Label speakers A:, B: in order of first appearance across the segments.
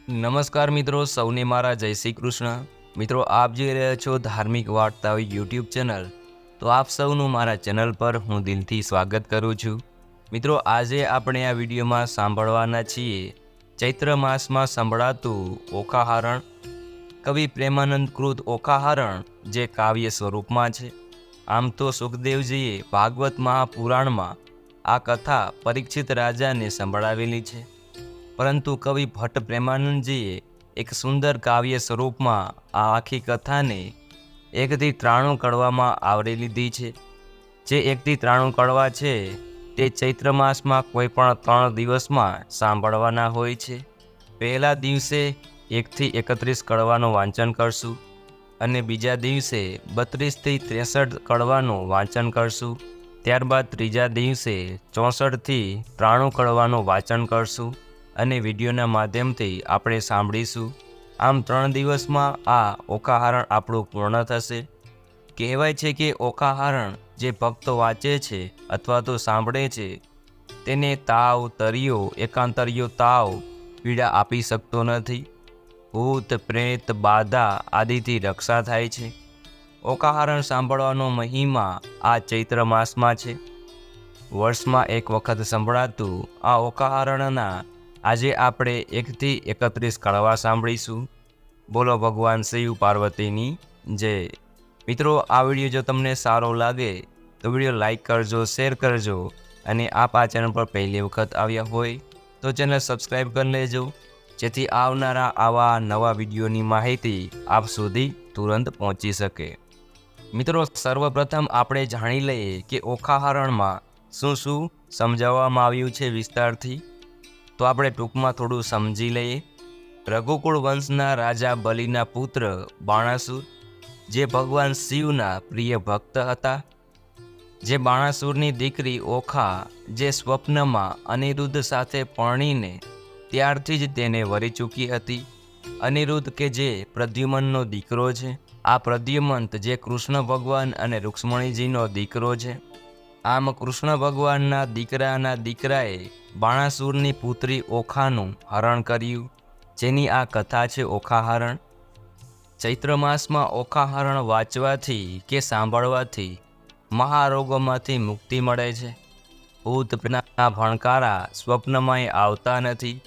A: નમસ્કાર મિત્રો, સૌને મારા જય શ્રી કૃષ્ણ। મિત્રો, આપ જોઈ રહ્યા છો ધાર્મિક વાર્તાઓ યુટ્યુબ ચેનલ। તો આપ સૌનું મારા ચેનલ પર હું દિલથી સ્વાગત કરું છું। મિત્રો, આજે આપણે આ વિડીયોમાં સાંભળવાના છીએ ચૈત્ર માસમાં સંભળાતું ઓખાહરણ, કવિ પ્રેમાનંદ કૃત ઓખાહરણ, જે કાવ્ય સ્વરૂપમાં છે। આમ તો સુખદેવજીએ ભાગવત મહાપુરાણમાં આ કથા પરીક્ષિત રાજાને સંભળાવેલી છે, પરંતુ કવિ ભટ્ટ પ્રેમાનંદજીએ એક સુંદર કાવ્ય સ્વરૂપમાં આ આખી કથાને 1 થી 93 કડવામાં આવરી લીધી છે। જે 1 થી 93 કડવા છે તે ચૈત્ર માસમાં કોઈ પણ 3 દિવસમાં સાંભળવાના હોય છે। પહેલા દિવસે 1 થી 31 કડવાનું વાંચન કરશું અને બીજા દિવસે 32 થી 63 કડવાનું વાંચન કરશું। ત્યારબાદ ત્રીજા દિવસે 64 થી 93 કડવાનું વાંચન કરશું અને વિડીયોના માધ્યમથી આપણે સાંભળીશું। આમ 3 દિવસમાં આ ઓખાહરણ આપણું પૂર્ણ થશે। કહેવાય છે કે ઓખાહરણ જે ભક્તો વાંચે છે અથવા તો સાંભળે છે તેને તાવ, તરિયો, એકાંતરિયો તાવ, પીડા આપી શકતો નથી। ભૂત, પ્રેત, બાધા આદિથી રક્ષા થાય છે। ઓખાહરણ સાંભળવાનો મહિમા આ ચૈત્ર માસમાં છે। વર્ષમાં એક વખત સંભળાતું આ ઓખાહરણના આજે આપણે 1 થી 31 કડવા સાંભળીશું। બોલો ભગવાન શિવ પાર્વતીની જય। મિત્રો, આ વિડીયો જો તમને સારો લાગે તો વિડીયો લાઈક કરજો, શેર કરજો અને આપ આ ચેનલ પર પહેલી વખત આવ્યા હોય તો ચેનલ સબસ્ક્રાઈબ કરી લેજો, જેથી આવનારા આવા નવા વિડીયોની માહિતી આપ સુધી તુરંત પહોંચી શકે। મિત્રો, સર્વપ્રથમ આપણે જાણી લઈએ કે ઓખાહરણમાં શું શું સમજાવવામાં આવ્યું છે વિસ્તારથી। તો આપણે ટૂંકમાં થોડું સમજી લઈએ। રઘુકુળ વંશના રાજા બલિના પુત્ર બાણાસુર, જે ભગવાન શિવના પ્રિય ભક્ત હતા। જે બાણાસુરની દીકરી ઓખા, જે સ્વપ્નમાં અનિરુદ્ધ સાથે પરણીને ત્યારથી જ તેને વરી ચૂકી હતી। અનિરુદ્ધ કે જે પ્રદ્યુમનનો દીકરો છે। આ પ્રદ્યુમંત જે કૃષ્ણ ભગવાન અને રૂક્ષ્મણીજીનો દીકરો છે। આમ કૃષ્ણ ભગવાનના દીકરાના દીકરાએ બાણાસુરની પુત્રી ઓખાનું હરણ કર્યું, જેની આ કથા છે ઓખાહરણ। ચૈત્ર માસમાં ઓખાહરણ વાંચવાથી કે સાંભળવાથી મહારોગોમાંથી મુક્તિ મળે છે। ભૂત પ્રેતના ભણકારા સ્વપ્નમાંય આવતા નથી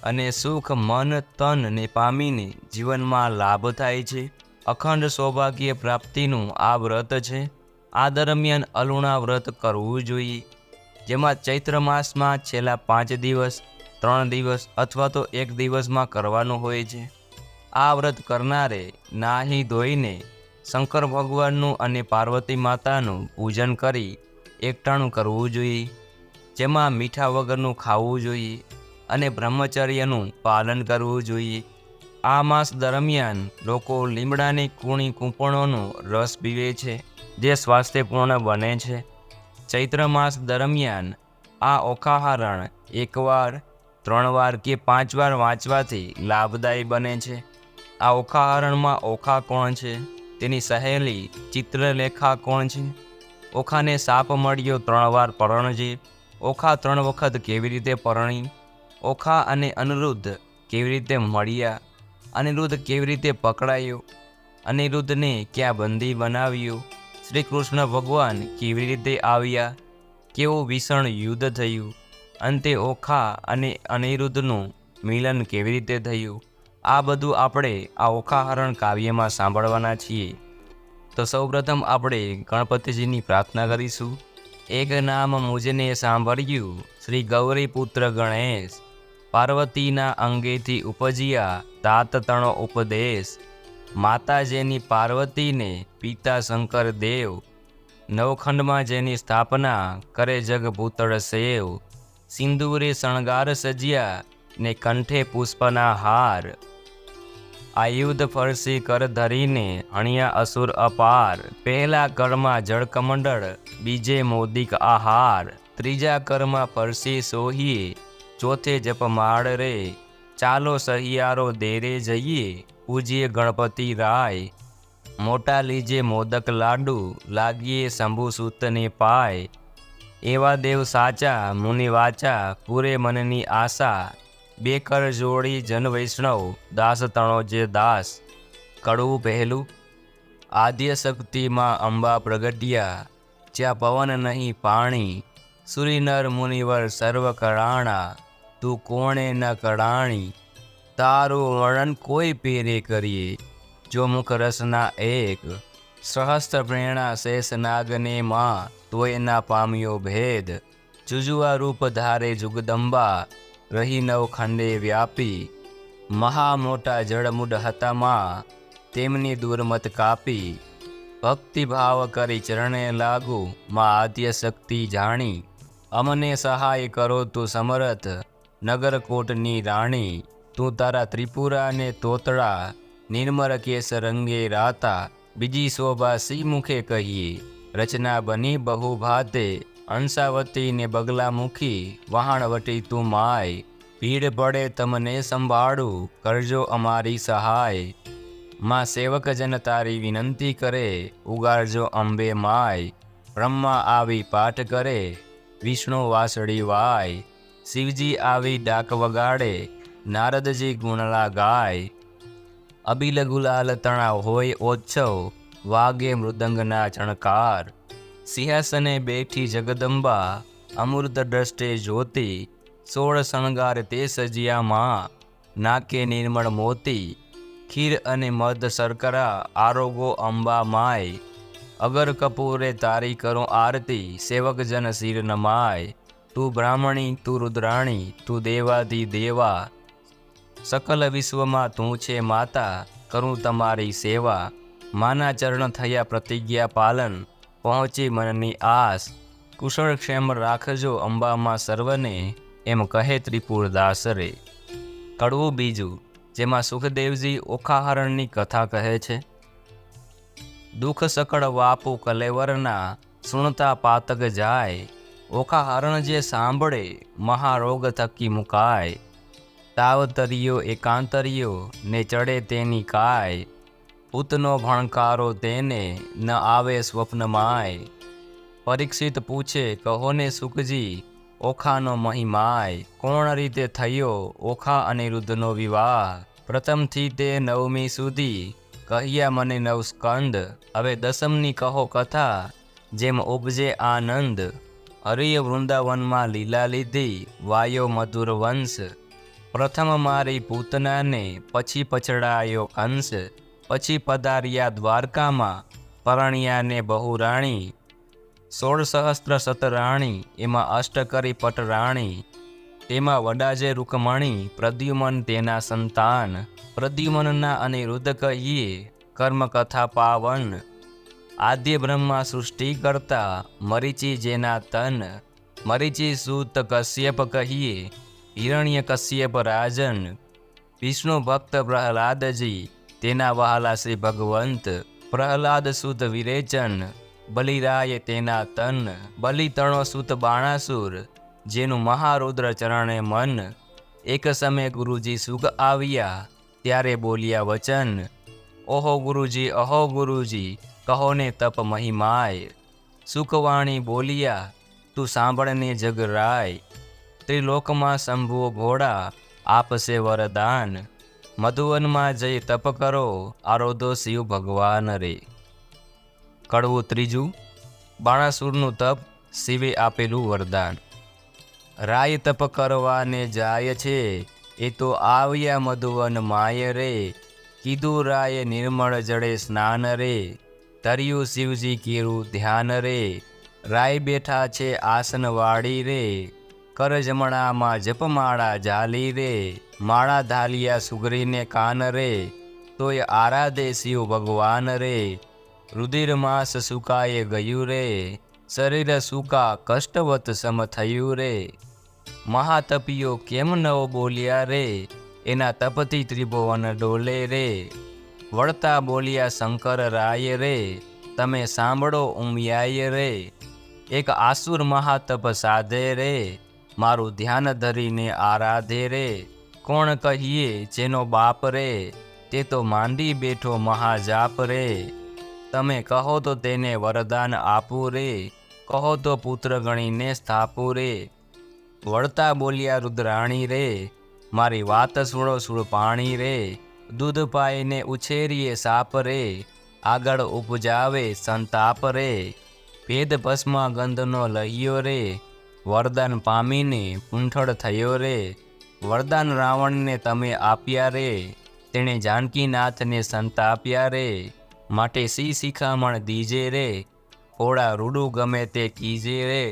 A: અને સુખ મન તનને પામીને જીવનમાં લાભ થાય છે। અખંડ સૌભાગ્ય પ્રાપ્તિનું આ વ્રત છે। આ દરમિયાન અલુણા વ્રત કરવું જોઈએ, જેમાં ચૈત્ર માસમાં છેલ્લા 5 દિવસ, 3 દિવસ અથવા તો 1 દિવસમાં કરવાનું હોય છે। આ વ્રત કરનારે નાહી ધોઈને શંકર ભગવાનનું અને પાર્વતી માતાનું પૂજન કરી એકટાણું કરવું જોઈએ, જેમાં મીઠા વગરનું ખાવું જોઈએ અને બ્રહ્મચર્યનું પાલન કરવું જોઈએ। આ માસ દરમિયાન લોકો લીમડાની કૂણી કૂંપણોનો રસ પીવે છે, જે સ્વાસ્થ્યપૂર્ણ બને છે। ચૈત્ર માસ દરમિયાન આ ઓખાહરણ 1 વાર, 3 વાર કે 5 વાર વાંચવાથી લાભદાયી બને છે। આ ઓખાહરણમાં ઓખા કોણ છે, તેની સહેલી ચિત્રલેખા કોણ છે, ઓખાને સાપ મળ્યો 3 વાર પરણજે, ઓખા 3 વખત કેવી રીતે પરણી, ઓખા અને અનિરુદ્ધ કેવી રીતે મળ્યા, અનિરુદ્ધ કેવી રીતે પકડાયો, અનિરુદ્ધને ક્યાં બંદી બનાવ્યો, શ્રી કૃષ્ણ ભગવાન કેવી રીતે આવ્યા, કેવું ભીષણ યુદ્ધ થયું, અંતે ઓખા અને અનિરુદ્ધનું મિલન કેવી રીતે થયું, આ બધું આપણે આ ઓખાહરણ કાવ્યમાં સાંભળવાના છીએ। તો સૌપ્રથમ આપણે ગણપતિજીની પ્રાર્થના કરીશું। એક નામ મુજને સાંભળ્યું, શ્રી ગૌરીપુત્ર ગણેશ, પાર્વતીના અંગેથી ઉપજ્યા તાત તણો ઉપદેશ, માતા જેની પાર્વતીને પિતા શંકર દેવ, નવખંડમાં જેની સ્થાપના કરે જગ ભૂતળ સેવ, સિંદૂરે શણગાર સજ્યા ને કંઠે પુષ્પના હાર, આયુધ ફરસી કર ધરીને હણ્યા અસુર અપાર, પહેલા કરમાં જળકમંડળ, બીજે મોદિક આહાર, ત્રીજા કરમાં ફરસી સોહીએ, ચોથે જપમાળ રે, ચાલો સહિયારો દેરે જઈએ, પૂજીએ ગણપતિ રાય, મોટા લીજે મોદક લાડુ, લાગીએ શંભુ સૂતને પાય, એવા દેવ સાચા મુનિ વાચા, પૂરે મનની આશા, બે કર જોડી જન વૈષ્ણવ દાસ તણો જે દાસ. કડવું પહેલું. આદ્ય શક્તિમાં અંબા પ્રગટ્યા, જ્યાં પવન નહીં પાણી. સુરીનર મુનિવર સર્વ કરાણા, તું કોણે ન કરાણી. તારું વર્ણન કોઈ પેરે કરીએ, જો મુખ રસના એક. સહસ્ત્ર પ્રેરણા શેષ નાગને માં, તોય ના પામ્યો ભેદ. જુજુઆ રૂપ ધારે જુગદંબા, રહી નવ ખંડે વ્યાપી. મહા મોટા જળમુડ હતા માં, તેમની દુર્મત કાપી. ભક્તિભાવ કરી ચરણે લાગુ, માં આદ્ય શક્તિ જાણી. અમને સહાય કરો તું સમરથ, નગરકોટની રાણી. તું તારા ત્રિપુરાને તોતળા, નિર્મળ કેસ રંગે રાતા. બીજી શોભા સી મુખે કહીએ, રચના બની બહુ ભાતે. અંશાવતી ને બગલા મુખી, વહાણવટી તું માય. ભીડ પડે તમને સંભાળું, કરજો અમારી સહાય. માં સેવક જન તારી વિનંતી કરે, ઉગાડજો અંબે માય. બ્રહ્મા આવી પાઠ કરે, વિષ્ણુ વાસળી વાય. શિવજી આવી ડાક વગાડે, નારદજી ગુણલા ગાય. અબિલ ગુલાલ તણાવ હોય ઓછવ, વાગે મૃદંગના ચણકાર. સિંહાસને બેઠી જગદંબા, અમૃત દ્રષ્ટે જ્યોતિ. 16 શણગાર તે સજિયા માં, નાકે નિર્મળ મોતી. ખીર અને મધ શર્કરા, આરોગો અંબા માય. અગર કપૂરે તારી કરો આરતી, સેવક જન શિર નમાય. તું બ્રાહ્મણી તું રુદ્રાણી, તું દેવાધિ દેવા. સકલ વિશ્વમાં તું છે માતા, કરું તમારી સેવા. માના ચરણ થયા પ્રતિજ્ઞા પાલન, પહોંચી મનની આસ. કુશળ ક્ષેમ રાખજો અંબામાં સર્વને, એમ કહે ત્રિપુરદાસ રે. કડવું બીજું, જેમાં સુખદેવજી ઓખાહરણની કથા કહે છે. દુઃખ સકળ વાપુ કલેવરના, સુણતા પાતક જાય. ઓખાહરણ જે સાંભળે, મહારોગ થકી મુકાય. તાવતરિયો એકાંતરિયો, ને ચડે તેની કાય. પૂતનો ભણકારો તેને, ન આવે સ્વપ્નમાય. પરીક્ષિત પૂછે કહોને સુખજી, ઓખાનો મહિમાય. કોણ રીતે થયો ઓખા અનિરુદ્ધનો વિવાહ. પ્રથમથી તે 9મી સુધી, કહ્યા મને 9 સ્કંદ. હવે 10મની કહો કથા, જેમ ઉપજે આનંદ. હરિય વૃંદાવનમાં લીલા લીધી, વાયો મધુર વંશ. પ્રથમ મારી પૂતનાને, પછી પછડાયો કંસ. પછી પધાર્યા દ્વારકામાં, પરણ્યાને બહુરાણી. 16 સહસ્ત્ર સતરાણી, એમાં અષ્ટકરી પટરાણી. તેમાં વડાજે રૂકમણી, પ્રદ્યુમન તેના સંતાન. પ્રદ્યુમનના અનિરુદ્ધ કહીએ, કર્મકથા પાવન. આદ્ય બ્રહ્મા સૃષ્ટિ કરતા, મરીચી જેના તન. મરીચી સૂત કશ્યપ કહીએ, હિરણ્ય કશ્યપ રાજન. વિષ્ણુ ભક્ત પ્રહલાદજી, તેના વહાલા શ્રી ભગવંત. પ્રહલાદ સુત વિરેચન, બલિરાય તેના તન. બલિ તણો સુત બાણાસુર, જેનું મહારુદ્ર ચરણે મન. એક સમય ગુરુજી સુખ આવ્યા, ત્યારે બોલ્યા વચન. ઓહો ગુરુજી અહો ગુરુજી, કહો ને તપ મહિમાય. સુખવાણી બોલ્યા, તું સાંભળને જગરાય. ત્રિલોકમાં શંભુઓ ઘોડા, આપશે વરદાન. મધુવનમાં જઈ તપ કરો, આરોધો શિવ ભગવાન રે. કડવું ત્રીજું, બાણાસુરનું તપ, શિવે આપેલું વરદાન. રાય તપ કરવાને જાય છે, એ તો આવ્યા મધુવન માય રે. કીધું રાય નિર્મળ જળે સ્નાન રે, તર્યું શિવજી કેરું ધ્યાન રે. રાય બેઠા છે આસન વાળી રે, કર જમણામાં જપમાળા ઝાલી રે. માળા ધાલિયા સુગરીને કાન રે, તોય આરાધે શિવ ભગવાન રે. રુધિર માસ સુકાએ ગયું રે, શરીર સૂકા કષ્ટવત સમ થયું રે. મહાતપીઓ કેમ નવો બોલ્યા રે, એના તપથી ત્રિભુવન ડોલે રે. વળતા બોલ્યા શંકર રાય રે, તમે સાંભળો ઉમિયાય રે. એક આસુર મહાતપ સાધે રે, મારું ધ્યાન ધરીને આરાધે રે. કોણ કહીએ જેનો બાપ રે, તે તો માંડી બેઠો મહાજાપ રે. તમે કહો તો તેને વરદાન આપું રે, કહો તો પુત્ર ગણીને સ્થાપું રે. વળતા બોલ્યા રુદ્રાણી રે, મારી વાત સુળો સુળ પાણી રે, દૂધ પાઈને ઉછેરીએ સાપ રે, આગળ ઉપજાવે સંતાપ રે, ભેદ ભસ્મા ગંધનો લહ્યો રે, વરદાન પામીને પૂંઠળ થયો રે, વરદાન રાવણને તમે આપ્યા રે, તેણે જાનકીનાથને સંતાપ્યા રે, માટે સી શિખામણ દીજે રે, ફોડા રૂડું ગમે તે કીજે રે,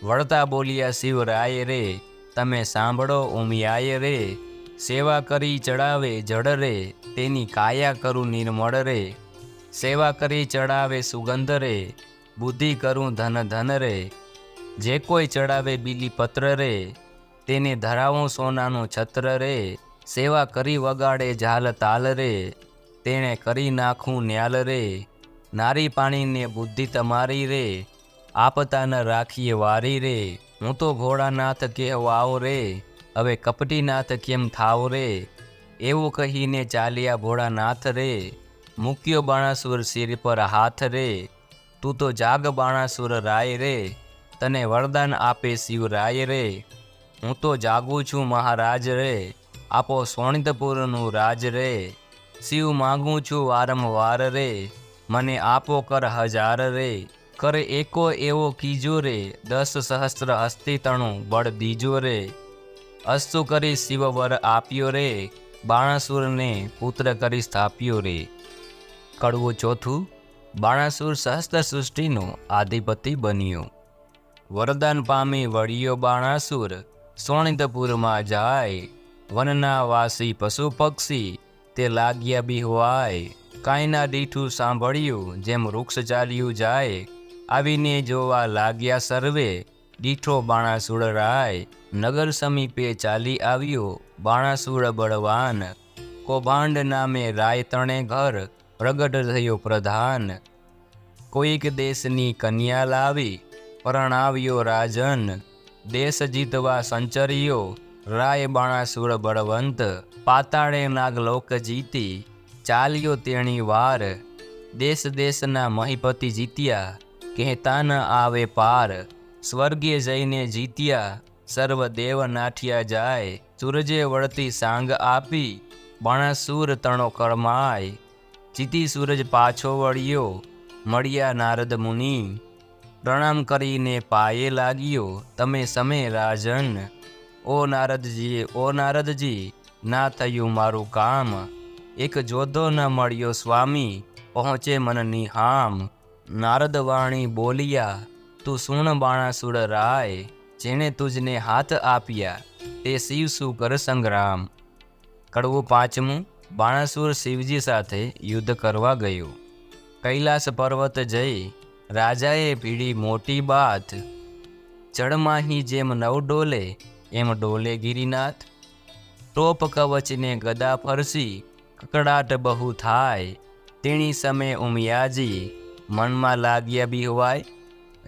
A: વળતા બોલ્યા શિવરાય રે, તમે સાંભળો ઉમિયાય રે, સેવા કરી ચડાવે જડ રે, તેની કાયા કરું નિર્મળ રે, સેવા કરી ચડાવે સુગંધ રે, બુદ્ધિ કરું ધન ધન રે, જે કોઈ ચડાવે બીલી પત્ર રે, તેને ધરાવું સોનાનું છત્ર રે, સેવા કરી વગાડે ઝાલ તાલ રે, તેણે કરી નાખું ન્યાલ રે, નારી પાણીને બુદ્ધિ તમારી રે, આપતા ન રાખીએ વારી રે, હું તો ભોળાનાથ કહેવાવ રે, હવે કપટીનાથ કેમ થાવ રે, એવું કહીને ચાલ્યા ભોળાનાથ રે, મૂક્યો બાણાસુર શિર પર હાથ રે, તું તો જાગ બાણાસુર રાય રે, તને વરદાન આપે શિવરાય રે, હું તો જાગું છું મહારાજ રે, આપો સોણિતપુરનું રાજ રે, શિવ માગું છું વારંવાર રે, મને આપો કર હજાર રે, કર એકો એવો કીજો રે, 10 સહસ્ત્ર હસ્તી તણું બળ દીજો રે, અસ્તુ કરી શિવ વર આપ્યો રે, બાણાસુરને પુત્ર કરી સ્થાપ્યો રે. કડવું ચોથું. બાણાસુર સહસ્ત્ર સૃષ્ટિનો આધિપતિ બન્યો. વરદાન પામી વળ્યો બાણાસુર, સોણિતપુરમાં જાય, વનના વાસી પશુ પક્ષી તે લાગ્યા બિહવાય, કાંઈના દીઠું સાંભળ્યું જેમ વૃક્ષ ચાલ્યું જાય, આવીને જોવા લાગ્યા સર્વે દીઠો બાણાસુર રાય, નગર સમીપે ચાલી આવ્યો બાણાસુર બળવાન, કૌભાંડ નામે રાય તણે ઘર પ્રગટ થયો પ્રધાન, કોઈક દેશની કન્યા લાવી પરણાવ્યો રાજન, દેશ જીતવા સંચર્યો રાય બાણાસુર બળવંત, પાતાળે નાગલોક જીતી ચાલ્યો તેણી વાર, દેશ દેશના મહિપતિ જીત્યા કહેતા ન આવે પાર, સ્વર્ગે જઈને જીત્યા સર્વ દેવ નાઠિયા જાય, સૂરજે વળતી સાંગ આપી બાણાસુર તણો કરમાય, જીતી સૂરજ પાછો વળ્યો મળ્યા નારદ મુનિ, પ્રણામ કરીને પાયે લાગ્યો તમે સમે રાજન, ઓ નારદજી ના થયું મારું કામ, એક જોધો ન મળ્યો સ્વામી પહોંચે મનની હામ, નારદ વાણી બોલિયા તું સુણ બાણાસુર રાય, જેણે તુજને હાથ આપ્યા તે શિવ શું કર સંગ્રામ. કડવું પાંચમું. બાણાસુર શિવજી સાથે યુદ્ધ કરવા ગયો. કૈલાસ પર્વત જઈ રાજાએ ભીડી મોટી બાત, જળમાહી જેમ નવ ડોલે એમ ડોલે ગિરિનાથ, ટોપ કવચને ગદા ફરસી કકડાટ બહુ થાય, તેણી સમે ઉમિયાજી મનમાં લાગ્યા બિહવાય,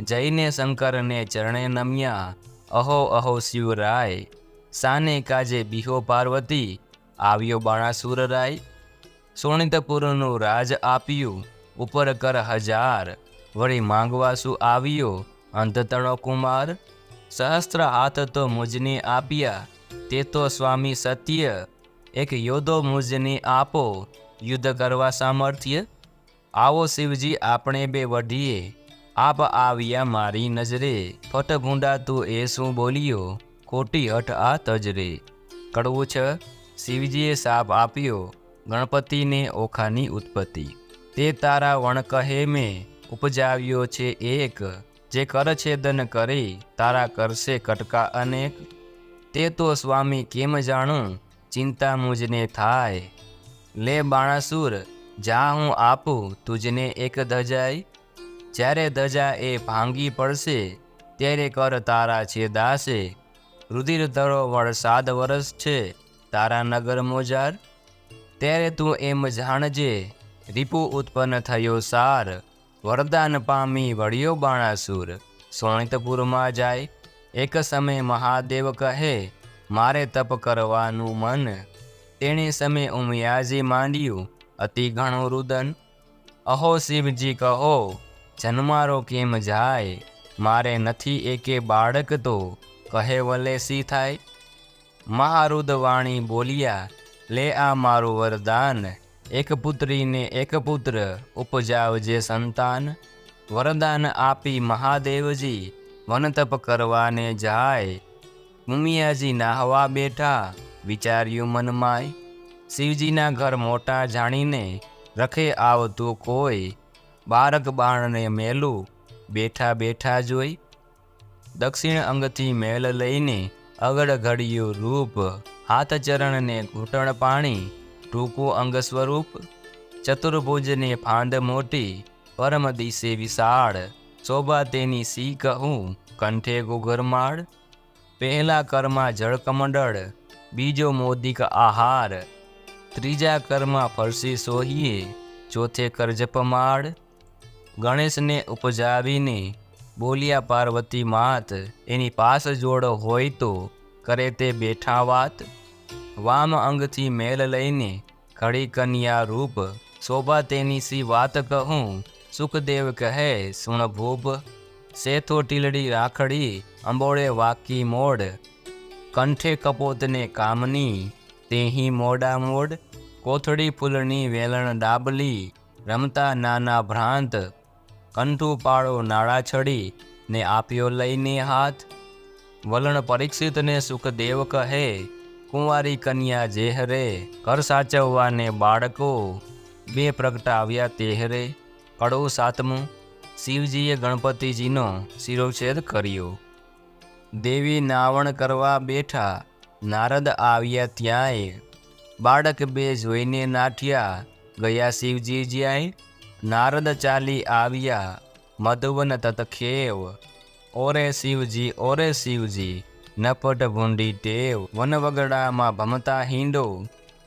A: જઈને શંકરને ચરણે નમ્યા અહો અહો શિવરાય, સાને કાજે બિહો પાર્વતી આવ્યો બાણાસુર રાય, સોણિતપુરનું રાજ આપ્યું ઉપર કર હજાર, વળી માંગવાસુ આવ્યો અંધતણો કુમાર, સહસ્ત્ર હાથ તો મુજને આપ્યા તે તો સ્વામી સત્ય, એક યોધો મુજને આપો યુદ્ધ કરવા સામર્થ્ય, આવો શિવજી આપણે બે વઢીએ આપ આવ્યા મારી નજરે, ફટ ભૂંડા તું એ શું બોલ્યો ખોટી હઠ આ તજરે. કડવું છ. શિવજીએ શાપ આપ્યો ગણપતિને ઓખાની ઉત્પત્તિ, તે તારા વણ કહે મેં ઉપજાવ્યો છે એક, જે કરછેદન કરી તારા કરશે કટકા અનેક, તે તો સ્વામી કેમ જાણું ચિંતા મુજને થાય, લે બાણાસુર જા હું આપું તુજને એક ધજાય, જ્યારે ધજા એ ભાંગી પડશે ત્યારે કર તારા છેદાશે, રુધિર ધરો વરસાદ વરસ છે તારા નગર મોજાર, ત્યારે તું એમ જાણજે રીપુ ઉત્પન્ન થયો સાર, વરદાન પામી વળ્યો બાણાસુર સોણિતપુરમાં જાય, એક સમય મહાદેવ કહે મારે તપ કરવાનું મન, તેણે સમય ઉમિયાજી માંડ્યું અતિ ઘણું રુદન, અહો શિવજી કહો જન્મારો કેમ જાય, મારે નથી એકે બાળક તો કહે વલે સી થાય, મહારુદ વાણી બોલ્યા, લે આ મારું વરદાન, એક પુત્રીને એક પુત્ર ઉપજાવજે સંતાન. વરદાન આપી મહાદેવજી વનતપ કરવાને જાય. ઉમિયાજી નાહવા બેઠા, વિચાર્યું મનમાય, શિવજીના ઘર મોટા જાણીને રખે આવતું કોઈ. બાળક બાણને મેલું બેઠા બેઠા જોઈ. દક્ષિણ અંગથી મેલ લઈને અગળ ઘડ્યું રૂપ. હાથ ચરણને ઘૂંટણ પાણી ટૂંકું અંગ સ્વરૂપ. ચતુર્ભુજને ફાંદ મોટી પરમ દિશે વિશાળ. શોભા તેની સી કહું કંઠે ગુગરમાળ. પહેલા કરમાં જળકમંડળ, બીજો મોદિક આહાર. ત્રીજા કરમાં ફરસી સોહીએ, ચોથે કરજપમાળ. ગણેશને ઉપજાવીને બોલ્યા પાર્વતી માત, એની પાસ જોડ હોય તો કરે તે બેઠા વાત. વામ અંગથી મેલ લઈને ઘડી કન્યા રૂપ. શોભા તેની સી વાત કહું સુખદેવ કહે સુણ ભૂપ. સેથો ટીલડી રાખડી અંબોળે વાકી મોડ. કંઠે કપોતને કામની તેહી મોડા મોડ. કોથળી ફૂલની વેલણ ડાબલી રમતા નાના ભ્રાંત. કંઠું પાળો નાળા છડી ને આપ્યો લઈને હાથ. વલણ પરીક્ષિતને સુખદેવ કહે કુંવારી કન્યા જેહરે. ઘર સાચવવાને બાળકો બે પ્રગટાવ્યા તેહરે. કડવું સાતમું. શિવજીએ ગણપતિજીનો શિરોચ્છેદ કર્યો. દેવી નાવણ કરવા બેઠા, નારદ આવ્યા ત્યાંય. બાળક બે જોઈને નાઠ્યા, ગયા શિવજી જ્યાંય. નારદ ચાલી આવ્યા, મધુવન તતખેવ. ઓરે શિવજી નપટ ભૂંડી ટેવ. વનવગડામાં ભમતા હિંડો,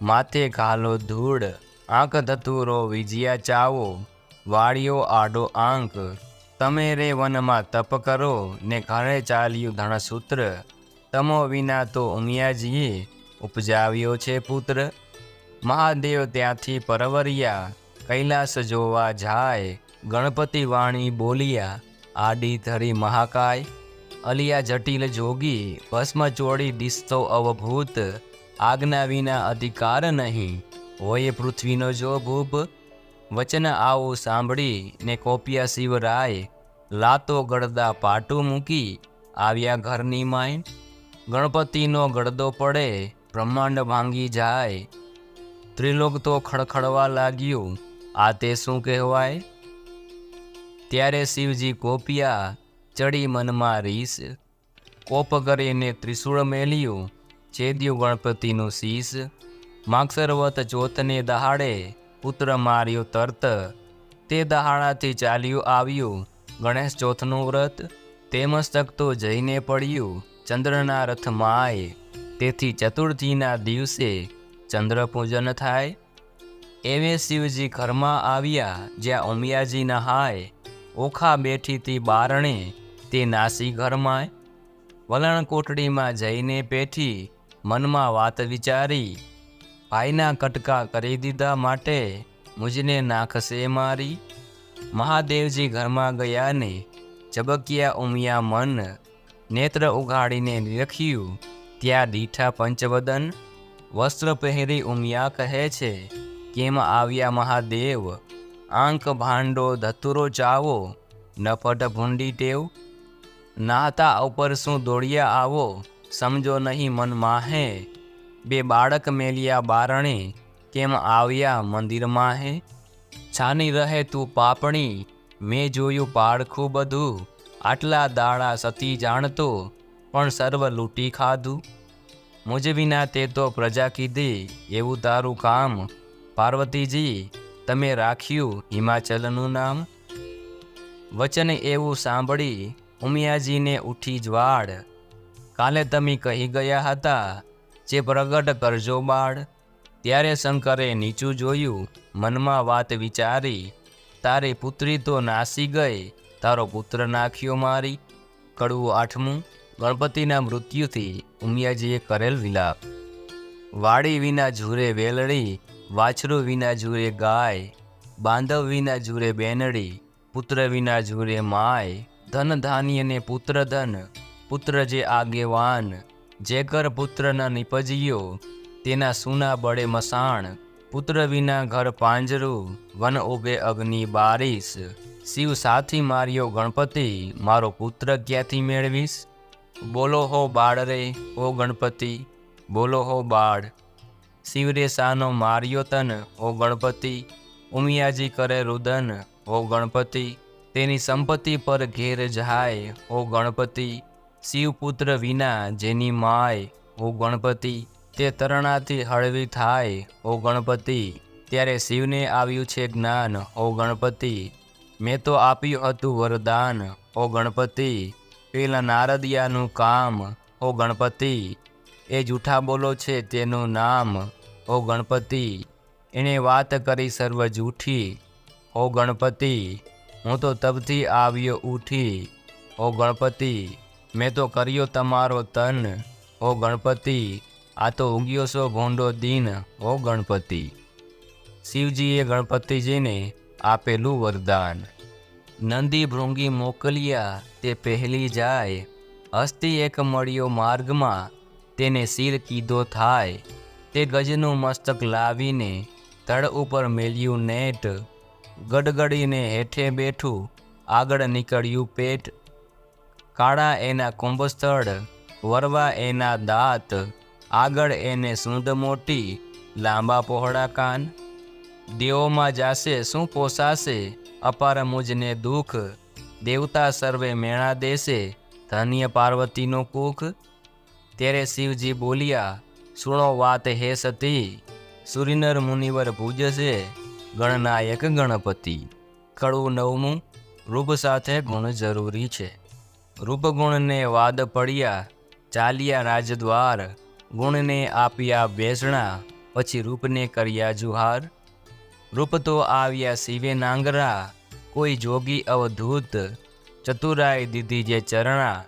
A: માથે ઘાલો ધૂળ. આંખ ધતુરો વિજયા ચાવો, વાળીઓ આડો આંક. તમે રે વનમાં તપ કરો ને ઘરે ચાલ્યું ધણસૂત્ર. તમો વિના તો ઉમિયાજીએ ઉપજાવ્યો છે પુત્ર. મહાદેવ ત્યાંથી પરવર્યા, કૈલાસ જોવા જાય. ગણપતિ વાણી બોલ્યા, આડી ધરી મહાકાય. અલિયા જટિલ જોગી, ભસ્મ ચોડી દિસતો અવભૂત. આજ્ઞા વિના અધિકાર નહીં, હોય પૃથ્વીનો જો ભૂપ. વચન આવું સાંભળી ને કોપ્યા શિવરાય. લાતો ગળદા પાટું મૂકી આવ્યા ઘરની માય. ગણપતિનો ગળદો પડે, બ્રહ્માંડ ભાંગી જાય. ત્રિલોક તો ખડખડવા લાગ્યું, આ તે શું કહેવાય. ત્યારે શિવજી કોપ્યા, ચડી મનમાં રીસ. કોપ કરીને ત્રિશૂળ મેલ્યું, છેદ્યું ગણપતિનું શીશ. માગસરવત ચોથને દહાડે પુત્ર માર્યો તરત. તે દહાડાથી ચાલ્યું આવ્યું ગણેશ ચોથનું વ્રત. તે મસ્તક તો જઈને પડ્યું ચંદ્રના રથ માય. તેથી ચતુર્થીના દિવસે ચંદ્ર પૂજન થાય. એવે શિવજી ઘરમાં આવ્યા જ્યાં ઉમિયાજી નહાય. ઓખા બેઠીથી બારણે તે નાસી ઘરમાંય. વલણ કોટડીમાં જઈને પેઠી મનમાં વાત વિચારી. ભાઈના કટકા કરી દીધા માટે મુજને નાખશે મારી. મહાદેવજી ઘરમાં ગયા ને ઝબક્યા ઉમિયા મન. નેત્ર ઉઘાડીને નિરખ્યું ત્યાં દીઠા પંચવદન. વસ્ત્ર પહેરી ઉમિયા કહે છે, કેમ આવ્યા મહાદેવ. આંક ભાંડો ધતુરો ચાવો, નફટ ભૂંડી ટેવ. નાહતા ઉપર શું દોડ્યા આવો, સમજો નહીં મન માહે. બે બાળક મેલ્યા બારણે, કેમ આવ્યા મંદિરમાં હે. છાની રહે તું પાપણી, મેં જોયું પાડખું બધું. આટલા દાડા સતી જાણતો, પણ સર્વ લૂંટી ખાધું. મુજ વિના તે તો પ્રજા કીધી, એવું તારું કામ. પાર્વતીજી તમે રાખ્યું હિમાચલનું નામ. વચન એવું સાંભળી ઉમિયાજીને ઉઠી જ્વાળ. કાલે તમે કહી ગયા હતા, જે પ્રગટ કરજો બાળ. ત્યારે શંકરે નીચું જોયું, મનમાં વાત વિચારી. તારી પુત્રી તો નાસી ગઈ, તારો પુત્ર નાખ્યો મારી. કડવું આઠમું. ગણપતિના મૃત્યુથી ઉમિયાજીએ કરેલ વિલાપ. વાડી વિના ઝૂરે વેલડી, વાછરું વિના ઝૂરે ગાય. બાંધવ વિના ઝૂરે બેનડી, પુત્ર વિના ઝૂરે માય. ધન ધાન્યને પુત્ર ધન, પુત્ર જે આગેવાન. જે ઘર પુત્ર ન નિપજ્યો તેના સૂના બળે મસાણ, પુત્ર વિના ઘર પાંજરું, વન ઉભે અગ્નિ બારીશ. શિવ સાથી માર્યો ગણપતિ, મારો પુત્ર ક્યાંથી મેળવીશ? બોલો હો બાળ રે ઓ ગણપતિ, બોલો હો બાળ. શિવરે સાનો માર્યો તન ઓ ગણપતિ, ઉમિયાજી કરે રુદન ઓ ગણપતિ. તેની સંપત્તિ પર ઘેર જાય ઓ ગણપતિ, શિવપુત્ર વિના જેની માય ઓ ગણપતિ, તે તરણાથી હળવી થાય ઓ ગણપતિ. ત્યારે શિવને આવ્યું છે જ્ઞાન ઓ ગણપતિ, મેં તો આપ્યું હતું વરદાન ઓ ગણપતિ. પેલા નારદિયાનું કામ ઓ ગણપતિ, એ જૂઠા બોલો છે તેનું નામ ઓ ગણપતિ. એણે વાત કરી સર્વ જૂઠી ઓ ગણપતિ, હું તો તબથી આવ્યો ઉઠી ઓ ગણપતિ. મેં તો કર્યો તમારો તન ઓ ગણપતિ, આ તો ઉગ્યો છો ભોંડો દીન ઓ ગણપતિ. શિવજીએ ગણપતિજીને આપેલું વરદાન. નંદી ભૃંગી મોકલ્યા તે પહેલી જાય, હસ્તી એક મળ્યો માર્ગમાં તેને શિર કીધો થાય. તે ગજનું મસ્તક લાવીને ધડ ઉપર મેલ્યું નેટ, ગડગડીને હેઠે બેઠું આગળ નીકળ્યું પેટ. કાળા એના કુંભસ્થળ, વરવા એના દાંત, આગળ એને સૂંઢ મોટી, લાંબા પહોળા કાન. દેવોમાં જાશે શું પોસાશે, અપાર મુજને દુઃખ, દેવતા સર્વે મેણા દેશે, ધન્ય પાર્વતીનું કુખ. ત્યારે શિવજી બોલ્યા સુણો વાત હે સતી, સુરીનર મુનિવર પૂજશે ગણનાયક ગણપતિ. કડવું નવમું, રૂપ સાથે ગુણ જરૂરી છે. રૂપગુણને વાદ પડ્યા, ચાલ્યા રાજદ્વાર, ગુણને આપ્યા બેસણા, પછી રૂપને કર્યા જુહાર. રૂપ તો આવ્યા શિવે નાંગરા, કોઈ જોગી અવધૂત, ચતુરાઈ દીધી જે ચરણા,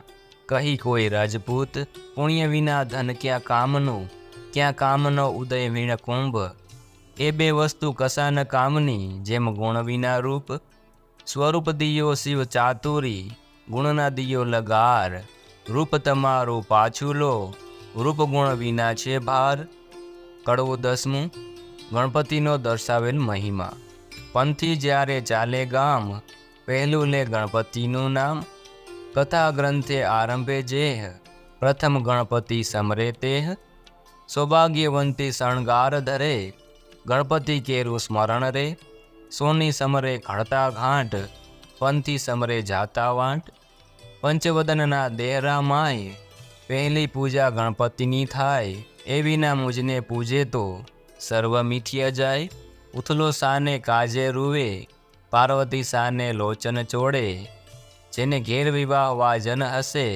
A: કહી કોઈ રાજપૂત. પુણ્ય વિના ધન ક્યાં કામનું, ક્યાં કામનો ઉદય વીણ કુંભ, એ બે વસ્તુ કશા ન કામની, જેમ ગુણ વિના રૂપ. સ્વરૂપ દિયો શિવ ચાતુરી, ગુણના દિયો લગાર, રૂપ તમારું પાછું લો, રૂપ ગુણ વિના છે ભાર. કડવું દસમું, ગણપતિનો દર્શાવેલ મહિમા. પંથી જ્યારે ચાલે ગામ, પહેલું લે ગણપતિનું નામ. કથા ગ્રંથે આરંભે જેહ, પ્રથમ ગણપતિ સમરે તેહ. સૌભાગ્યવંતી શણગાર ધરે, ગણપતિ કેરું સ્મરણ રે. સોની સમરે ઘડતા ઘાંટ, પંથી સમરે જાતા વાંટ. પંચવદનના દેહરા માય, પહેલી પૂજા ગણપતિની થાય. એ વિના મુજને પૂજે તો સર્વ મીઠિયા જાય. ઉથલો સાને કાજે રૂવે, પાર્વતી સાને લોચન ચોડે. જેને ઘેર વિવાહ વાજન હશે,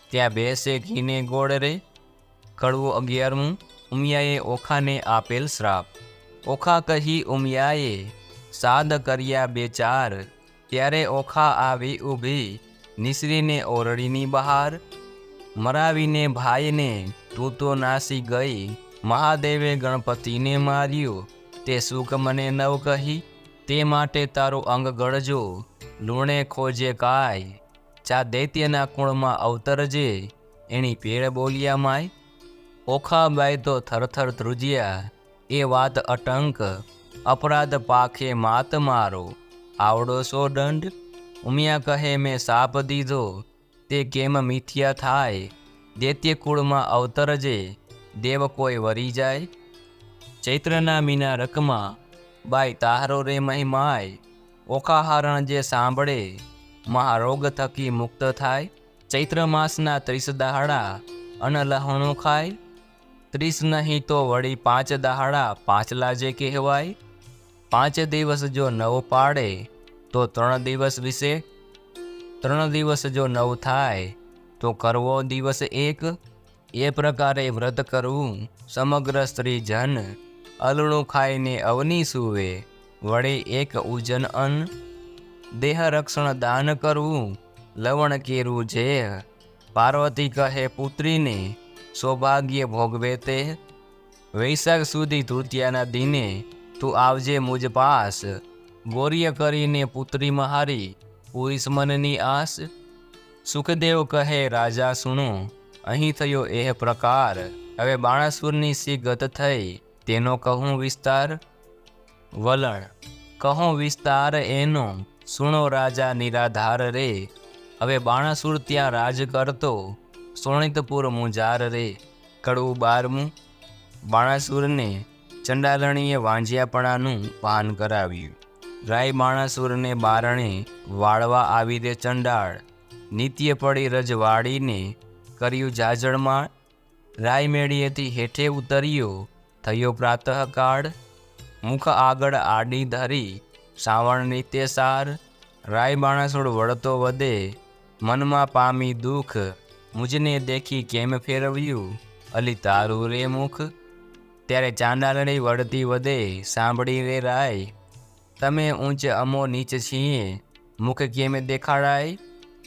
A: ત્યાં બેસે ઘીને ગોળ રે. કડવું 11મું, ઉમિયાએ ઓખાને આપેલ શ્રાપ. ઓખા કહી ઉમિયાએ, સાદ કર્યા બે ચાર. ત્યારે ઓખા આવી ઊભી, નિસરીને ઓરડીની બહાર. મરાવીને ભાઈને તું તો નાસી ગઈ, મહાદેવે ગણપતિને માર્યો, તે સુખ મને નવ કહી. તે માટે તારું અંગ ગળજો, લૂણે ખોજે કાય. ચા દૈત્યના કુળમાં અવતરજે, એની પેળ બોલ્યા માય. ઓખા બાઈ તો થરથર ધ્રુજ્યા, એ વાત અટંક, અપરાધ પાખે માત મારો, આવડો સો દંડ. ઉમિયા કહે મેં સાપ દીધો, તે કેમ મિથ્યા થાય. દૈત્ય કુળમાં અવતરજે, દેવ કોઈ વરી જાય. ચૈત્રના મીના રકમાં, બાઈ તારો રે મહિમાય. ઓખા હારણ જે સાંભળે, મહારોગ થકી મુક્ત થાય. ચૈત્ર માસના 30 દહાડા, અન લહણું ખાય. 30 નહીં તો વળી 5 દહાડા, પાંચલા જે કહેવાય. 5 દિવસ જો નવ પાડે, તો 3 દિવસ વિશે. 3 દિવસ જો નવ થાય, તો કરવો દિવસ એક. એ પ્રકારે વ્રત કરવું સમગ્ર સ્ત્રી જન, અલણું ખાઈને અવની સૂવે, વળે એક ઉજન અન્ન. દેહ રક્ષણ દાન કરવું, લવણ કેરું જેહ. પાર્વતી કહે પુત્રીને, સૌભાગ્ય ભોગવે તે. વૈશાખ સુધી તૃતીયાના દિને, તું આવજે મુજ પાસ. ગૌર્ય કરીને પુત્રી મહારી, પૂરીશ મનની આસ. સુખદેવ કહે રાજા સુણો, અહીં થયો એ પ્રકાર, હવે બાણાસુરની સી ગત થઈ, તેનો કહું વિસ્તાર. વલણ, કહો વિસ્તાર એનો, સુણો રાજા નિરાધાર રે. હવે બાણાસુર ત્યાં રાજ કરતો, સોણિતપુર મુંજાર રે. કડવું 12મું. બાણાસુરને ચંડાલણીએ વાંજિયાપણાનું ભાન કરાવ્યું. રાય બાણાસુરને બારણે વાળવા આવી દે ચંડાળ, નિત્ય પડી રજવાડીને કર્યું જાજળમાળ. રાય મેળીએથી હેઠે ઉતર્યો, થયો પ્રાતઃકાળ. મુખ આગળ આડી ધરી, શ્રાવણ નિત્ય સાર. રાય બાણાસુર વળતો વધે, મનમાં પામી દુઃખ, મુજને દેખી કેમ ફેરવ્યું, અલી તારું રે મુખ. ત્યારે ચાંડાલણી વળતી વધે, સાંભળી રે રાય, તમે ઊંચ અમો નીચ છીએ, મુખ કેમ દેખાડાય.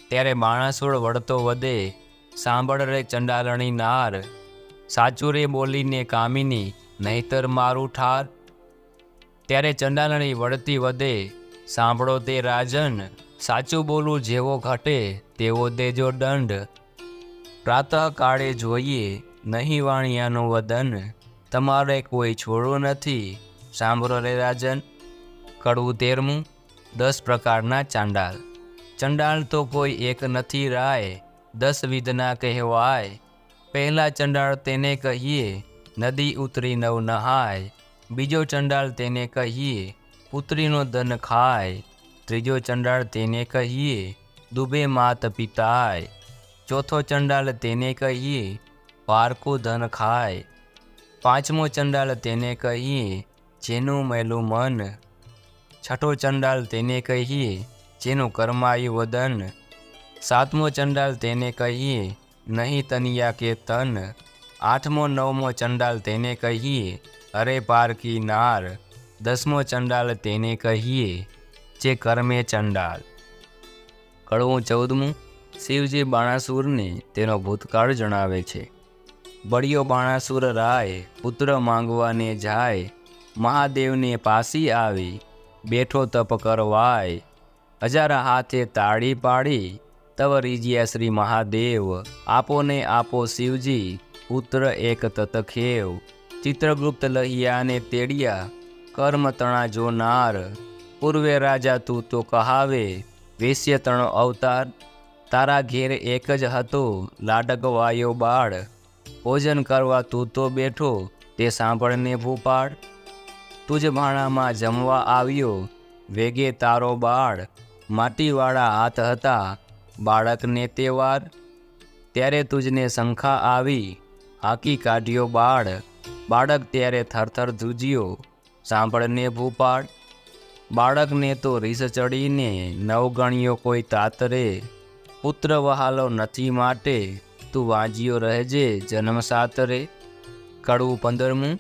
A: ત્યારે બાણાસુર વળતો વધે, સાંભળ રે ચંડાલણી નાર, સાચું રે બોલીને કામિની, નહીતર મારું ઠાર. ત્યારે ચંડાલણી વળતી વધે, સાંભળો તે રાજન, સાચું બોલું જેવો ઘટે, તેવો દેજો દંડ. પ્રાતઃકાળે જોઈએ, નહીં વાણિયાનું વદન, તમારે કોઈ છોડવું નથી, સાંભળો રે રાજન. કડવું 13મું. 10 પ્રકારના ચાંડાલ. ચંડાલ તો કોઈ એક નથી રાય, 10 વિધના કહેવાય. પહેલા ચંડાળ તેને કહીએ, નદી ઉતરી નવ નહાય. બીજો ચંડાળ તેને કહીએ, પુત્રીનો ધન ખાય. ત્રીજો ચંડાળ તેને કહીએ, ડૂબે માત પિતાય. ચોથો ચંડાળ તેને કહીએ, પારકું ધન ખાય. પાંચમો ચંડાળ તેને કહીએ, જેનું મેલું મન. છઠ્ઠો ચંડાળ તેને કહીએ, જેનું કર્માયું વદન. સાતમો ચંડાળ તેને કહીએ, નહીં તનિયા કે તન. આઠમો નવમો ચંડાળ તેને કહીએ, અરે પારકી નાર. 10મો ચંડાળ તેને કહીએ, જે કર્મે ચંડાળ. કડવું 14મું. શિવજી બાણાસુરને તેનો ભૂતકાળ જણાવે છે. બળિયો બાણાસુર રાય, પુત્ર માંગવાને જાય, મહાદેવને પાસી આવી, બેઠો તપ કરવાય. હજારા હાથે તાળી પાડી, તવ રીજ્યા શ્રી મહાદેવ, આપો ને આપો શિવજી, પુત્ર એક તતખેવ. ચિત્રગુપ્ત લહિયાને તેડિયા, કર્મ તણા જોનાર. પૂર્વે રાજા તું તો કહાવે, વેશ્ય તણો અવતાર. તારા ઘેર એક જ હતો, લાડકવાયો બાળ. ભોજન કરવા તું તો બેઠો, તે સાંભળને ભૂપાળ. તુજ ભાણામાં જમવા આવ્યો, વેગે તારો બાળ. માટીવાળા હાથ હતા, બાળકને તે વાર. ત્યારે તુજને શંખા આવી, હાકી કાઢ્યો બાળ. બાળક ત્યારે થરથર ધ્રુજ્યો, સાંભળને ભૂપાળ. બાળકને તો રીસ ચડીને, નવગણ્યો કોઈ તાતરે. પુત્ર વહાલો નથી માટે, તું વાંજ્યો રહેજે જન્મ સાતરે. કડવું 15મું.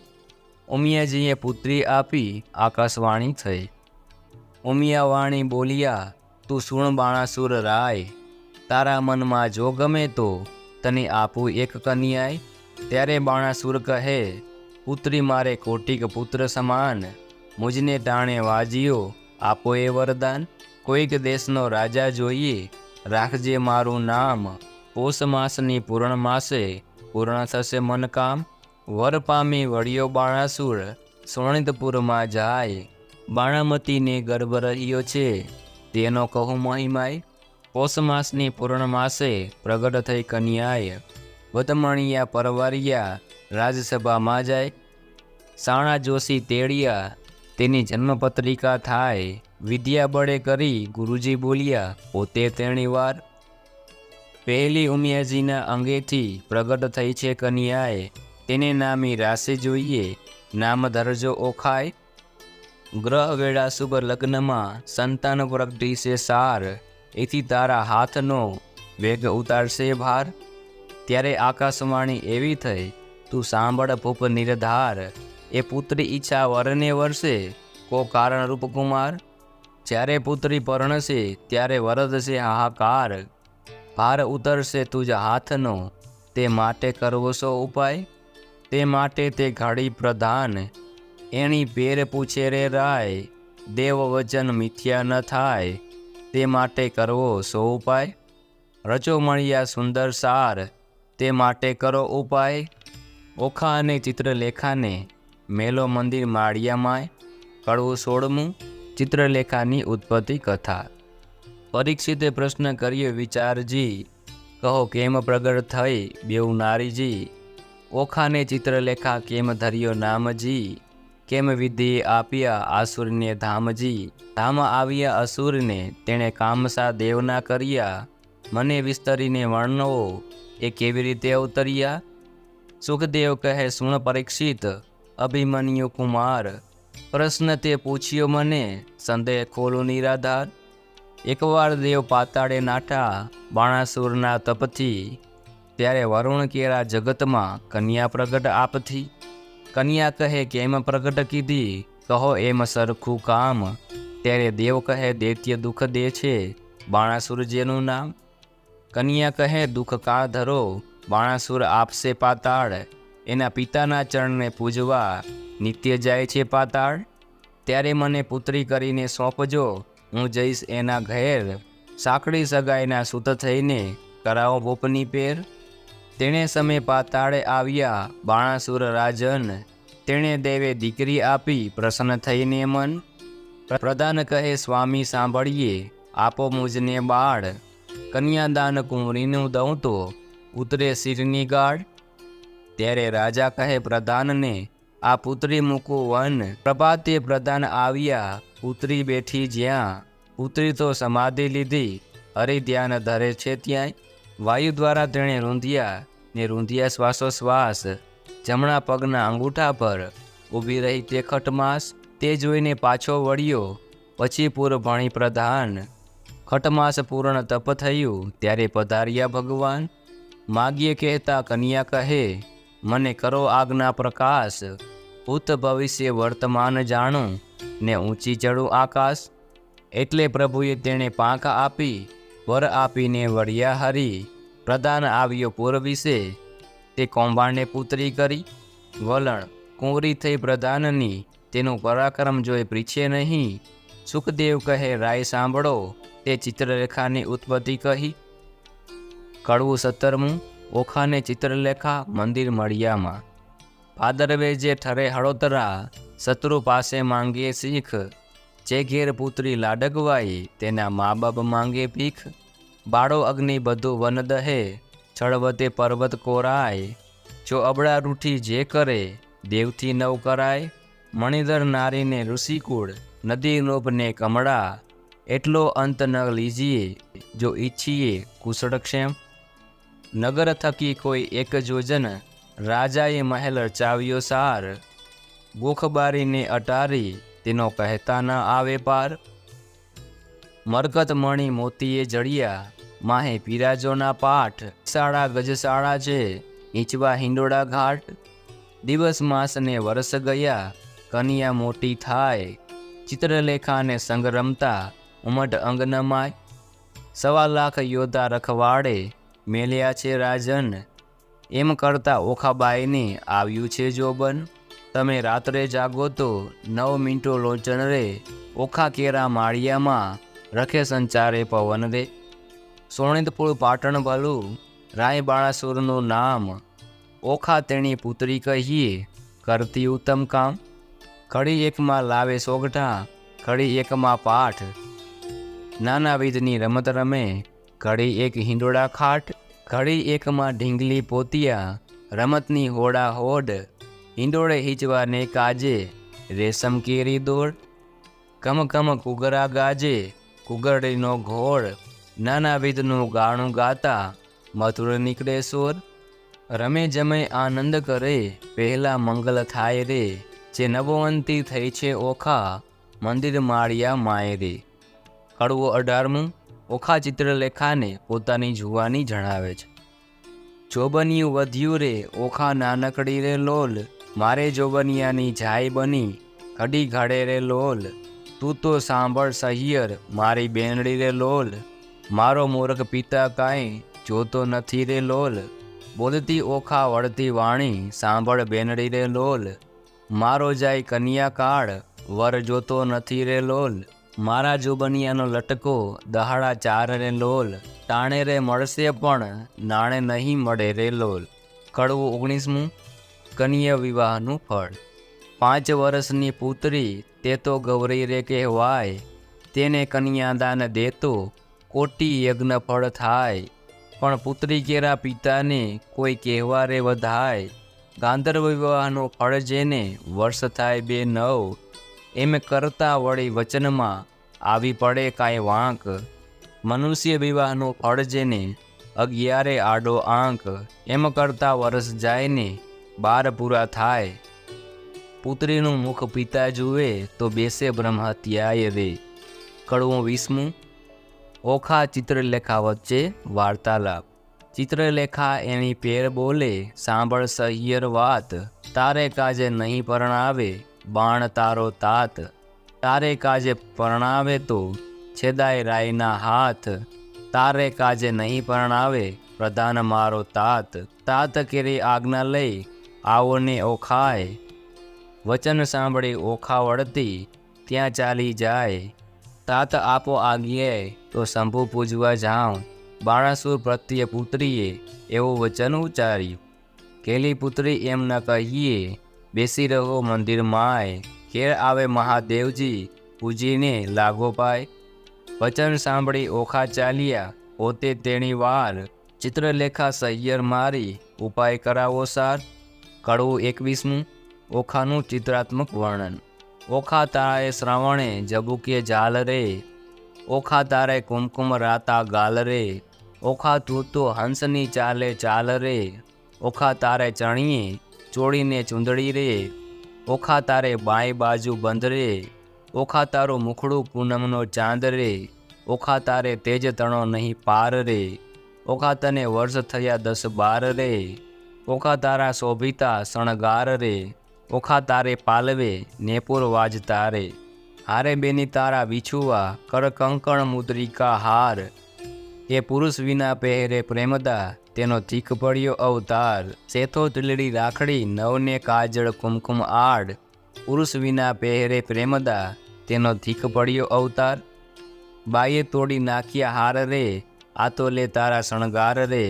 A: ઉમિયાજીએ પુત્રી આપી, આકાશવાણી થઈ. ઉમિયા વાણી બોલ્યા, તું સુણ બાણાસુર રાય, તારા મનમાં જો ગમે તો તને આપું એક કન્યાય. ત્યારે બાણાસુર કહે, પુત્રી મારે કોટિક પુત્ર સમાન, મુજને ટાણે વાજ્યો, આપો એ વરદાન. કોઈક દેશનો રાજા જોઈએ, રાખજે મારું નામ, પોષ માસની પૂર્ણ માસે, પૂર્ણ થશે મનકામ. વર પામી વળ્યો બાણાસુર, સોણિતપુરમાં જાય. બાણામતીને ગર્ભ રહ્યો છે, તેનો કહું મહિમાય. પોષ માસની પૂર્ણ માસે, પ્રગટ થઈ કન્યાય. વધમણિયા પરવારિયા, રાજસભામાં જાય. સાણા જોશી તેડિયા, તેની જન્મપત્રિકા થાય. વિદ્યા બળે કરી, ગુરુજી બોલ્યા, પોતે તેણી વાર. પહેલી ઉમિયાજીના અંગેથી પ્રગટ થઈ છે કન્યાએ, તેને નામી રાશે જોઈએ, નામ ધરજો ઓખાય. ગ્રહ વેળા શુભ લગ્નમાં, સંતાન પ્રગટીશે સાર, એથી તારા હાથનો વેગ ઉતારશે ભાર. ત્યારે આકાશવાણી એવી થઈ, તું સાંભળ ભૂપ નિર્ધાર. એ પુત્રી ઈચ્છા વરને વર્ષે, કો કારણ રૂપ કુમાર. જ્યારે પુત્રી પરણશે, ત્યારે વરદશે હાહાકાર. ભાર ઉતરશે તુજ હાથનો, તે માટે કરવો સો ઉપાય. તે માટે તે ઘડી પ્રધાન, એની પેર પૂછે રે રાય. દેવ વચન મિથ્યા ન થાય, તે માટે કરવો સો ઉપાય. રચો મળ્યા સુંદર સાર, તે માટે કરો ઉપાય. ઓખા અને ચિત્રલેખાને મેલો મંદિર માળિયામાંય. કડવું 16મું ચિત્રલેખાની ઉત્પત્તિ કથા. પરીક્ષિતે પ્રશ્ન કર્યો, વિચારજી, કહો કેમ પ્રગટ થઈ બેઉ નારીજી? ઓખાને ચિત્રલેખા કેમ ધર્યો નામજી? કેમ વિધિ આપ્યા આસુરને ધામજી? ધામ આવ્યા અસુરને તેણે કામસા દેવના કર્યા. મને વિસ્તરીને વર્ણવો એ કેવી રીતે અવતર્યા? સુખદેવ કહે, સુણ પરીક્ષિત અભિમન્યુ કુમાર. પ્રશ્ન તે પૂછ્યો મને, સંદેહ ખોલો નિરાધાર. એકવાર દેવ પાતાળે નાઠા બાણાસુરના તપથી. ત્યારે વરુણ કેરા જગતમાં કન્યા પ્રગટ આપથી. કન્યા કહે, કેમ પ્રગટ કીધી? કહો એમ સરખું કામ. ત્યારે દેવ કહે, દૈત્ય દુઃખ દે છે બાણાસુર જેનું નામ. કન્યા કહે, દુઃખ કા ધરો? બાણાસુર આપશે પાતાળ. એના પિતાના ચરણને પૂજવા નિત્ય જાય છે પાતાળ. ત્યારે મને પુત્રી કરીને સોંપજો, હું જઈશ એના ઘેર. સાંકળી સગાઈના સૂત થઈને કરાવો ગોપની પેર. તેણે સમય પાતાળે આવ્યા બાણાસુર રાજન. તેણે દેવે દીકરી આપી પ્રસન્ન થઈને મન. પ્રધાન કહે, સ્વામી સાંભળીએ, આપો મુજને બાળ. કન્યાદાન કુંવરીનું દઉં તો ઉતરે શિરની ગાળ. ત્યારે રાજા કહે પ્રધાનને, આ પુત્રી મૂકું વન. પ્રભાતે પ્રધાન આવ્યા પુત્રી બેઠી જ્યાં. પુત્રી તો સમાધિ લીધી હરિ ધ્યાન ધરે છે ત્યાંય. વાયુ દ્વારા તેણે રૂંધ્યા ને રૂંધ્યા શ્વાસોશ્વાસ. જમણા પગના અંગૂઠા પર ઊભી રહી તે ખટમાસ. તે જોઈને પાછો વળ્યો પછી પૂર ભણી પ્રધાન. ખટમાસ પૂર્ણ તપ થયું ત્યારે પધાર્યા ભગવાન. માગીએ કહેતા કન્યા કહે, મને કરો આજ્ઞા પ્રકાશ. ભૂત ભવિષ્ય વર્તમાન જાણું ને ઊંચી ચડું આકાશ. એટલે પ્રભુએ તેણે પાંખ આપી વર આપીને વળ્યા હરી. પ્રધાન આવ્યો પૂર વિશે તે કૌભાંડને પુત્રી કરી. વલણ કુંવરી થઈ પ્રધાનની, તેનું પરાક્રમ જોઈ પરીછે નહીં. સુખદેવ કહે, રાય સાંભળો તે ચિત્રલેખાની ઉત્પત્તિ કહી. કડવું 17મું ઓખાને ચિત્રલેખા મંદિર મળ્યામાં. ભાદરવે જે ઠરે હળોતરા, શત્રુ પાસે માંગે શીખ. જે ઘેર પુત્રી લાડકવાઈ, તેના મા બાપ માંગે ભીખ. બાળો અગ્નિ બધું વન દહે, છળવતે પર્વત કોરાય. જો અબળા રૂઠી જે કરે, દેવથી નવ કરાય. મણિધર નારીને ઋષિકુળ, નદી નોપને કમળા. એટલો અંત ન લીજીએ, જો ઈચ્છીએ કુશળક્ષેમ. નગર થકી કોઈ એક જોજન, રાજાએ મહેલ રચાવ્યો સાર. ગોખબારીને અટારી, તેનો કહેતા ન આવે પાર. મરકત મણી મોતીએ જડિયા, માહે પીરાજોના પાઠ. શાળા ગજશાળા છે, ઈંચવા હિંડોળા ઘાટ. દિવસ માસ ને વર્ષ ગયા, કન્યા મોટી થાય. ચિત્રલેખાને સંગ રમતા ઉમટ અંગ ન માય. 1.25 લાખ યોદ્ધા રખવાડે, મેલ્યા છે રાજન. એમ કરતા ઓખાબાઈને આવ્યું છે જોબન. તમે રાત્રે જાગો તો 9 મિનિટો લોચન રે. ઓખા કેરા માળિયામાં રખે સંચારે પવન રે. સોણિતપુર પાટણ ભલું, રાય બાણાસુરનું નામ. ઓખા તેણી પુત્રી કહીએ, કરતી ઉત્તમ કામ. ઘડી એકમાં લાવે સોગઠા, ઘડી એકમાં પાઠ. નાના વિધની રમત રમે, ઘડી એક હિંડોળા ખાટ. ઘડી એકમાં ઢીંગલી પોતિયા, રમતની હોડા હોડ. હિંડોળે હિંચવાને કાજે, રેશમ કેરી દોડ. કમ કમ કુગરા ગાજે, કુગરડીનો ઘોડ. નાના વિધનું ગાણું ગાતા, મથુર નીકળે સોર. રમે જમે આનંદ કરે, પહેલા મંગલ થાય રે. જે નવવંતી થઈ છે ઓખા, મંદિર માળિયા માય રે. કડવું 18મું ઓખા ચિત્રલેખાને પોતાની જુવાની જણાવે છે. જોબનિયું વધ્યું રે, ઓખા નાનકડી રે લોલ. મારે જોબનિયાની જાય બની, ઘડી ઘડે રે લોલ. તું તો સાંભળ સહિયર, મારી બેનડી રે લોલ. મારો મૂર્ખ પિતા કાંઈ જોતો નથી રે લોલ. બોલતી ઓખા વળતી વાણી, સાંભળ બેનડી રે લોલ. મારો જાય કન્યા કાળ, વર જોતો નથી રે લોલ. મારા જોબનિયાનો લટકો દહાડા 4 રે લોલ, ટાણે રે મળશે પણ નાણે નહીં મળે રે લોલ. કડવું 19મું. કન્યા વિવાહનું ફળ. 5 વર્ષની પુત્રી તે તો ગૌરી રે કહેવાય, તેને કન્યાદાન દેતો કોટી યજ્ઞ ફળ થાય. પણ પુત્રી કેરા પિતાને કોઈ કહેવા રે વધાય, ગાંધર્વ વિવાહનું ફળ જેને વર્ષ થાય 2 એમ કરતા વળી વચનમાં આવી પડે કાંઈ વાંક. મનુષ્ય વિવાહનું ફળ જેને 11 આડો આંક, એમ કરતા વર્ષ જાય ને 12 પૂરા થાય. પુત્રીનું મુખ પિતા જુએ તો બેસે બ્રહ્મ હત્યાય રે. કડવું 20મું. ઓખા ચિત્રલેખા વચ્ચે વાર્તાલાપ. ચિત્રલેખા એની પેર બોલે સાંભળ સહિયર વાત, તારે કાજે નહીં પરણાવે બાણ તારો તાત. તારે કાજે પરણાવે તો છેદાય રાયના હાથ, તારે કાજે નહીં પરણાવે પ્રધાન મારો તાત. તાત કેરી આજ્ઞા લઈ આવો ને ઓખાય, વચન સાંભળી ઓખા વળતી ત્યાં ચાલી જાય. તાત આપો આજ્ઞાએ તો શંભુ પૂજવા જાઉં, બાણાસુર પ્રત્યે પુત્રીએ એવું વચન ઉચ્ચાર્યું. કેલી પુત્રી એમ ન કહીએ બેસી રહો મંદિર માય, ઘેર આવે મહાદેવજી પૂજીને લાગો પાય. વચન સાંભળી ઓખા ચાલ્યા પોતે તેણી વાર, ચિત્રલેખા સહિયર મારી ઉપાય કરાવો સાર. કડવું 21મું. ઓખાનું ચિત્રાત્મક વર્ણન. ઓખા તારે શ્રાવણે જબુકે જાલ રે, ઓખા તારે કુમકુમ રાતા ગાલ રે. ઓખા તું તો હંસની ચાલે ચાલ રે, ઓખા તારે ચણીએ ચોળીને ચૂંદડી રે. ઓખા તારે બાઈ બાજુ બંધ રે, ઓખા તારું મુખડું પૂનમનો ચાંદ રે. ઓખા તારે તેજ તણો નહીં પાર રે, ઓખા તને વર્ષ થયા 10-12 રે. ઓખા તારા શોભિતા શણગાર રે, ઓખા તારે પાલવે નેપુર વાજતા રે. હારે બેની તારા વિછુઆ કર કંકણ મુદ્રિકા હાર, એ પુરુષ વિના પહેરે પ્રેમદા તેનો ચીક પડ્યો અવતાર. સેથો તિલડી રાખડી નવને કાજળ કુમકુમ આડ, પુરુષ વિના પહેરે પ્રેમદા તેનો ધીક પડ્યો અવતાર. બાઈએ તોડી નાખ્યા હાર રે, આ તો લે તારા શણગાર રે.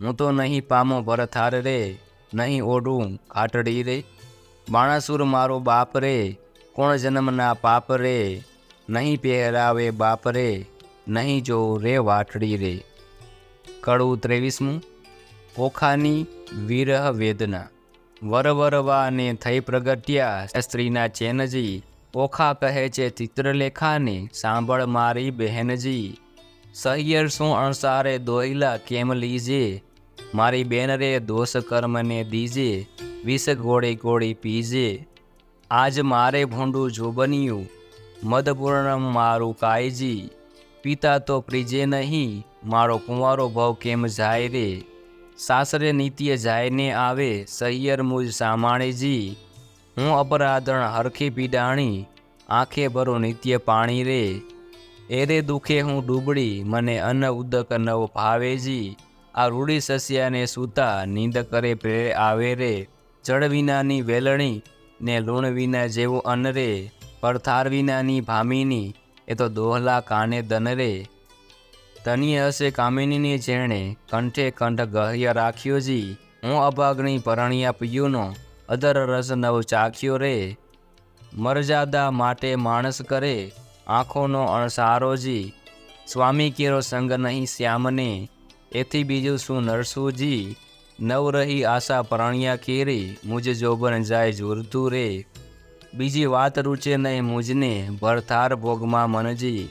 A: હું તો નહીં પામો ભરથાર રે, નહીં ઓઢું ખાટડી રે. બાણાસુર મારો બાપ રે, કોણ જન્મના પાપ રે. નહીં પહેરાવે બાપ રે, નહીં જોઉં રે વાટડી રે. કડવું 23મું. ઓખાની વિરહ વેદના. વરવરવાને થઈ પ્રગટ્યા સ્ત્રીના ચેનજી, ઓખા કહે છે ચિત્રલેખાને સાંભળ મારી બહેનજી. સહિયર શું અણસારે દોયલા કેમ લીજે, મારી બેન રે દોષ કર્મને દીજે, વિષ ગોળી ગોળી પીજે. આજ મારે ભૂંડું જોબન્યું મદપૂર્ણ મારું કાયજી, પિતા તો પ્રીજે નહીં મારો કુંવારો ભાવ કેમ જાય રે. સાસરે નિત્ય જાયને આવે સહિયર મુજ સામાણેજી, હું અપરાધણ હરખી પીડાણી આંખે ભરો નિત્ય પાણી રે. એરે દુખે હું ડૂબડી મને અન્ન ઉદક નવ ભાવેજી, આ રૂડી સસ્યાને સૂતા નીંદ કરે પ્રેરે આવે રે. જળ વિનાની વેલણી ને લૂણ વિના જેવું અન્ન રે, પરથાર વિનાની ભામીની એ તો દોહલા કાને દન રે. તનીએ હશે કામિનીની જેણે કંઠે કંઠ ગહ્ય રાખ્યો જી, હું અભાગણી પરણિયા પિયુનો અધર રસ નવ ચાખ્યો રે. મર્યાદા માટે માણસ કરે આંખોનો અણસારો જી, સ્વામી કેરો સંગ નહીં શ્યામને એથી બીજું શું નરસુજી. નવ રહી આશા પરણિયા કેરી મુજ જોબન જાય ઝૂરતું રે. બીજી વાત રૂચે નહીં મુજને ભરથાર ભોગમાં મનજી,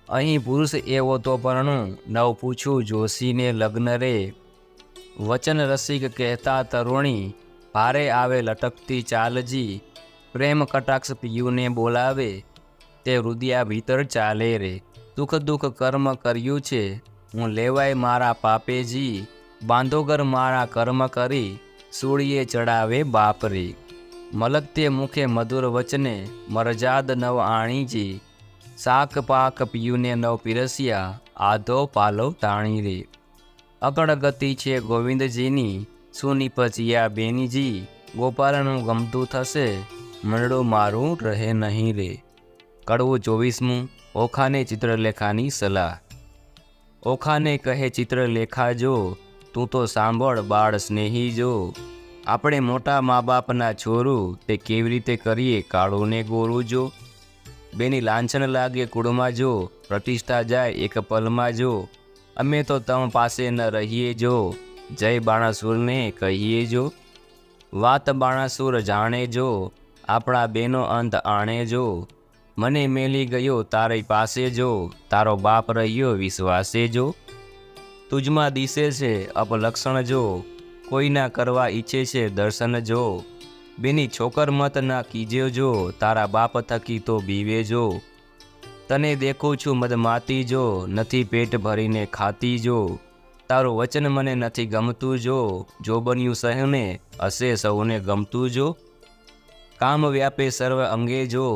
A: અહીં પુરુષ એવો તો પરણું નવ પૂછું જોશીને લગ્ન રે. વચન રસિક કહેતા તરુણી ભારે આવે લટકતી ચાલજી, પ્રેમ કટાક્ષ પિયુને બોલાવે તે હૃદયા ભીતર ચાલે રે. દુઃખ દુઃખ કર્મ કર્યું છે હું લેવાય મારા પાપેજી, બાંધોગર મારા કર્મ કરી સૂળીએ ચડાવે બાપ રે. મલકતે મુખે મધુર વચને મરજાદ નવ આણીજી, શાક પાક પિયુને નવ પીરસ્યા આધો પાલવ તાણી રે. અકળ ગતિ છે ગોવિંદજીની સુનિપજ્યા બેનીજી, ગોપાલનું ગમતું થશે મંડળું મારું રહે નહીં રે. કડવું 24મું, ઓખાને ચિત્રલેખાની સલાહ. ઓખાને કહે ચિત્રલેખા જો, તું તો સાંભળ બાળ સ્નેહી જો. આપણે મોટા મા બાપના છોરું, તે કેવી રીતે કરીએ કાળું ને ગોરું જો. બેની લાંછન લાગે કુળમાં જો, પ્રતિષ્ઠા જાય એક પલમાં જો. અમે તો તમ પાસે ન રહીએ જો, જય બાણાસુરને કહીએ જો. વાત બાણાસુર જાણે જો, આપણા બેનો અંત આણે જો. મને મેલી ગયો તારી પાસે જો, તારો બાપ રહ્યો વિશ્વાસે જો. તુજમાં દિશે છે અપલક્ષણ જો, કોઈના કરવા ઈચ્છે છે દર્શન જો. બેની છોકર મત ના કીજે જો, તારા બાપ થકી તો બીવે જો. તને દેખું છું મદમાતી જો, નથી પેટ ભરીને ખાતી જો. તારું વચન મને નથી ગમતું જો, જો બન્યું સહને હશે સૌને ગમતું જો. કામ વ્યાપે સર્વ અંગે જો,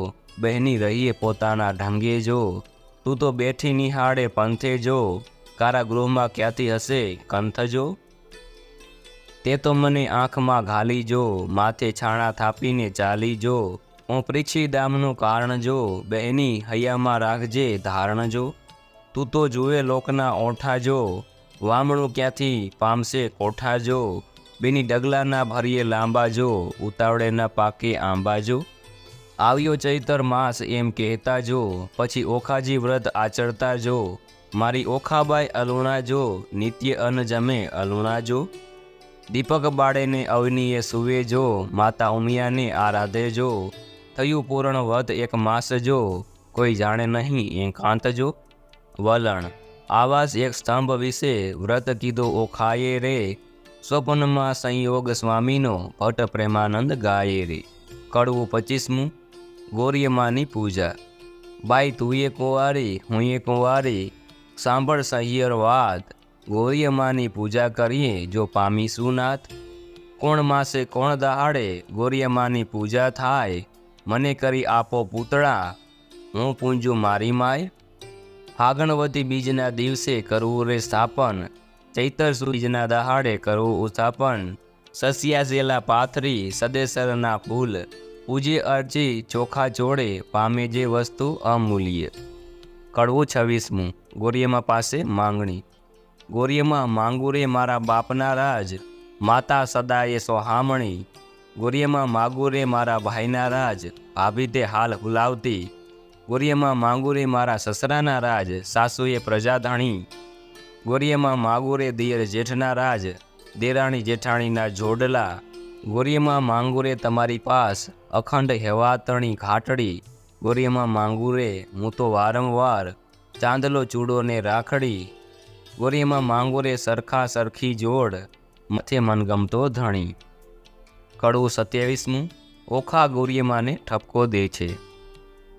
A: બહેની રહીએ પોતાના ઢંગે જો. તું તો બેઠી નિહાળે પંથે જો, કારાગૃહમાં ક્યાંથી હશે કંથ જો. તે તો મને આંખમાં ઘાલી જો, માથે છાણા થાપીને ચાલી જો. હું પ્રીછી દામનું કારણ જો, બહેની હૈયામાં રાખજે ધારણ જો. તું તો જુએ લોકના ઓઠા જો, વામણું ક્યાંથી પામશે કોઠા જો. બેની ડગલાના ભરીએ લાંબા જો, ઉતાવળે ન પાકે આંબા જો. આવ્યો ચૈતર માસ એમ કહેતા જો, પછી ઓખાજી વ્રત આચરતા જો. મારી ઓખાબાઈ અલુણા જો, નિત્ય અન્ન જમે અલુણા જો. દીપક બાળેને અવનીએ સુવે જો, માતા ઉમિયાને આરાધે જો. થયું પૂર્ણ વ્રત એક માસ જો, કોઈ જાણે નહીં એકાંત જો. વલણ આવાસ એક સ્તંભ વિશે વ્રત કીધો ઓખાએ રે. સ્વપ્નમાં સંયોગ સ્વામીનો ભટ્ટ પ્રેમાનંદ ગાયે રે. કડવું 25મું, ગોરીયમાની પૂજા. બાઈ તુંએ કુંવારી હુંએ કુંવારી, સાંભળ સહિયર વાત. ગોરીયમાની પૂજા કરીએ જો પામીશું નાથ. કોણ માસે કોણ દહાડે ગોરીયમાની પૂજા થાય. મને કરી આપો પૂતળા, હું પૂંજું મારી માય. ફાગણવતી બીજના દિવસે કરવું રે સ્થાપન, ચૈતર બીજના દહાડે કરવું ઉત્થાપન. સસ્યાસેલા પાથરી સદેસરના ફૂલ, પૂજે અર્ચી ચોખા ચોળે પામે જે વસ્તુ અમૂલ્ય. કડવું 26મું, ગોરીયમા પાસે માંગણી. ગોરીયમા માંગુ રે મારા બાપના રાજ, માતા સદાએ સોહામણી. ગોરીયમા માગુ રે મારા ભાઈના રાજ, ભાભી તે હાલ હુલાવતી. ગોરીયમા માંગુ રે મારા સસરાના રાજ, સાસુએ પ્રજાધણી. ગોરીયમા માગુ રે દિયર જેઠના રાજ, દેરાણી જેઠાણીના જોડલા. ગોરીયમા માંગુ રે તમારી પાસ, અખંડ હેવાતણી ઘાટડી. ગોરીયમા માંગુ રે હું તો વારંવાર, ચાંદલો ચૂડો ને રાખડી. ગોરીયમા માંગુ રે સરખા સરખી જોડ, મથે મનગમતો ધણી. કડવું 27મું, ઓખા ગોરીયમાને ઠપકો દે છે.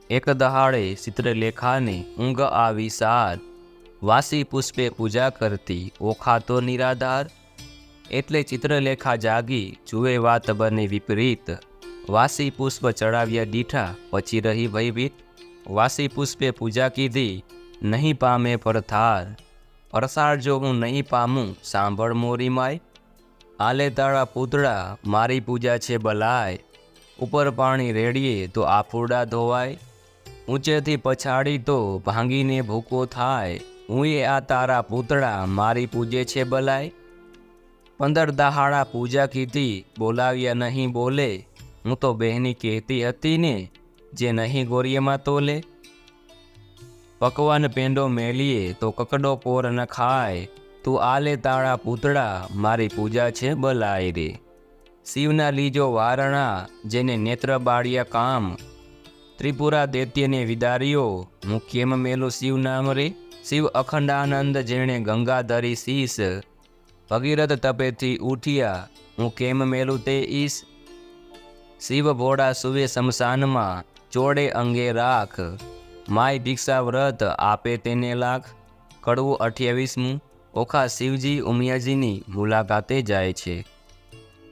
A: એક દહાડે ચિત્રલેખાને ઊંઘ આવી સાર, વાસી પુષ્પે પૂજા કરતી ઓખા તો નિરાધાર. એટલે ચિત્રલેખા જાગી જુએ વાત બને વિપરીત. વાસી પુષ્પ ચડાવ્યા દીઠા પછી રહી ભયભીત. વાસી પુષ્પે પૂજા કીધી નહીં પામે પરથાર. પરસાળ જો હું નહીં પામું સાંભળ મોરી માય. આલે તાળા પૂતળા મારી પૂજા છે બલાય, ઉપર પાણી રેડીએ તો આફુડા ધોવાય. ઊંચેથી પછાડી તો ભાંગીને ભૂકો થાય, હું આ તારા પૂતળા મારી પૂજે છે બલાય. 15 દહાડા પૂજા કીધી બોલાવ્યા નહીં બોલે, હું તો બહેની કહેતી હતી ને જે નહીં ગોરીયમાં તોલે. પકવાન પેંડો મેલીએ તો કકડો પોર ન ખાય, તું આલે તાળા પૂતળા મારી પૂજા છે બલાય રે. શિવના લીજો વારણા જેને નેત્ર બાળ્યા કામ, ત્રિપુરા દૈત્યને વિદાર્યો હું કેમ મેલું શિવ નામ રે. શિવ અખંડાનંદ જેણે ગંગા ધરી શીશ, ભગીરથ તપેથી ઉઠ્યા હું કેમ મેલું તે ઈશ. શિવ ભોળા સુવે શમશાનમાં ચોડે અંગે રાખ, માય ભિક્ષા વ્રત આપે તેને લાખ. કડવું 28મું, ઓખા શિવજી ઉમિયાજીની મુલાકાતે જાય છે.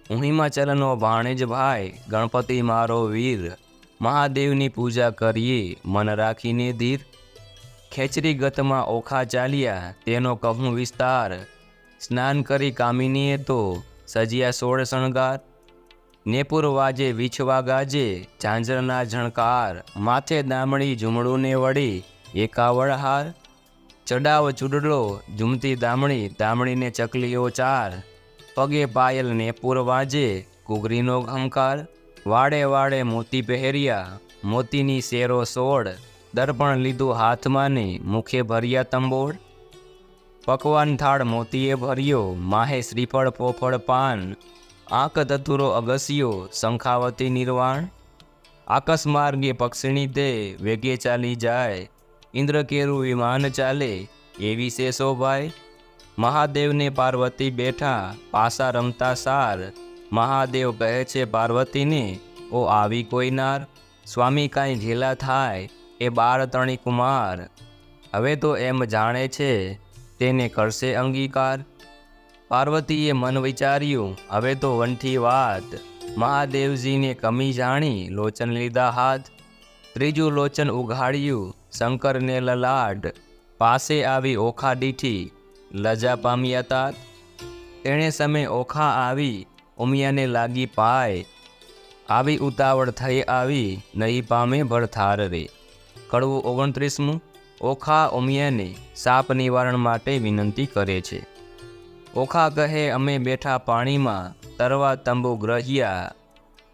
A: હું હિમાચલનો ભાણેજ ભાઈ, ગણપતિ મારો વીર, મહાદેવની પૂજા કરીએ મન રાખીને ધીર. ખેચરી ગતમાં ઓખા ચાલ્યા તેનો કહું વિસ્તાર, સ્નાન કરી કામિનીએ તો સજ્યા 16 શણગાર. નેપુર વાજે વીછવા ગાજે, ઝાંઝરના ઝણકાર, માથે દામણી ઝૂમડુંને વળી, એકાવળ હાર, ચડાવ ચૂડલો, ઝૂમતી દામણી, દામણીને ચકલીઓ ચાર, પગે પાયલ નેપુર વાજે, ઘૂઘરીનો ઘમકાર, વાડે વાડે મોતી પહેર્યા, મોતીની શેરો 16, દર્પણ લીધું હાથમાં ને મુખે ભર્યા તંબોળ, પકવાન થાળ મોતીએ ભર્યો, માહે શ્રીફળ પોફળ પાન, આંક ધતુરો અગસ્યો, શંખાવતી નિર્વાણ, આકાશ માર્ગે પક્ષીણી તે વેગે ચાલી જાય, ઇન્દ્ર કેરું વિમાન ચાલે એવી છે શોભાય, મહાદેવને પાર્વતી બેઠા પાસા રમતા સાર, મહાદેવ કહે છે પાર્વતીને ઓ આવી કોઈ નાર, સ્વામી કાંઈ ઘેલા થાય એ 12 તણી કુમાર, હવે તો એમ જાણે છે તેને કરશે અંગીકાર, પાર્વતીએ મન વિચાર્યું હવે તો વંઠી વાત, મહાદેવજીને કમી જાણી લોચન લીધા હાથ, ત્રીજું લોચન ઉઘાડ્યું શંકરને લલાટ, પાસે આવી ઓખા દીઠી લજા પામ્યા તાત, તેણે સમય ઓખા આવી ઉમિયાને લાગી પાય, આવી ઉતાવળ થઈ આવી નહીં પામે ભરથાર રે. કડવું 29મું. ઓખા ઉમિયાને સાપ નિવારણ માટે વિનંતી કરે છે. ઓખા કહે અમે બેઠા પાણીમાં તરવા તંબુ ગ્રહ્યા,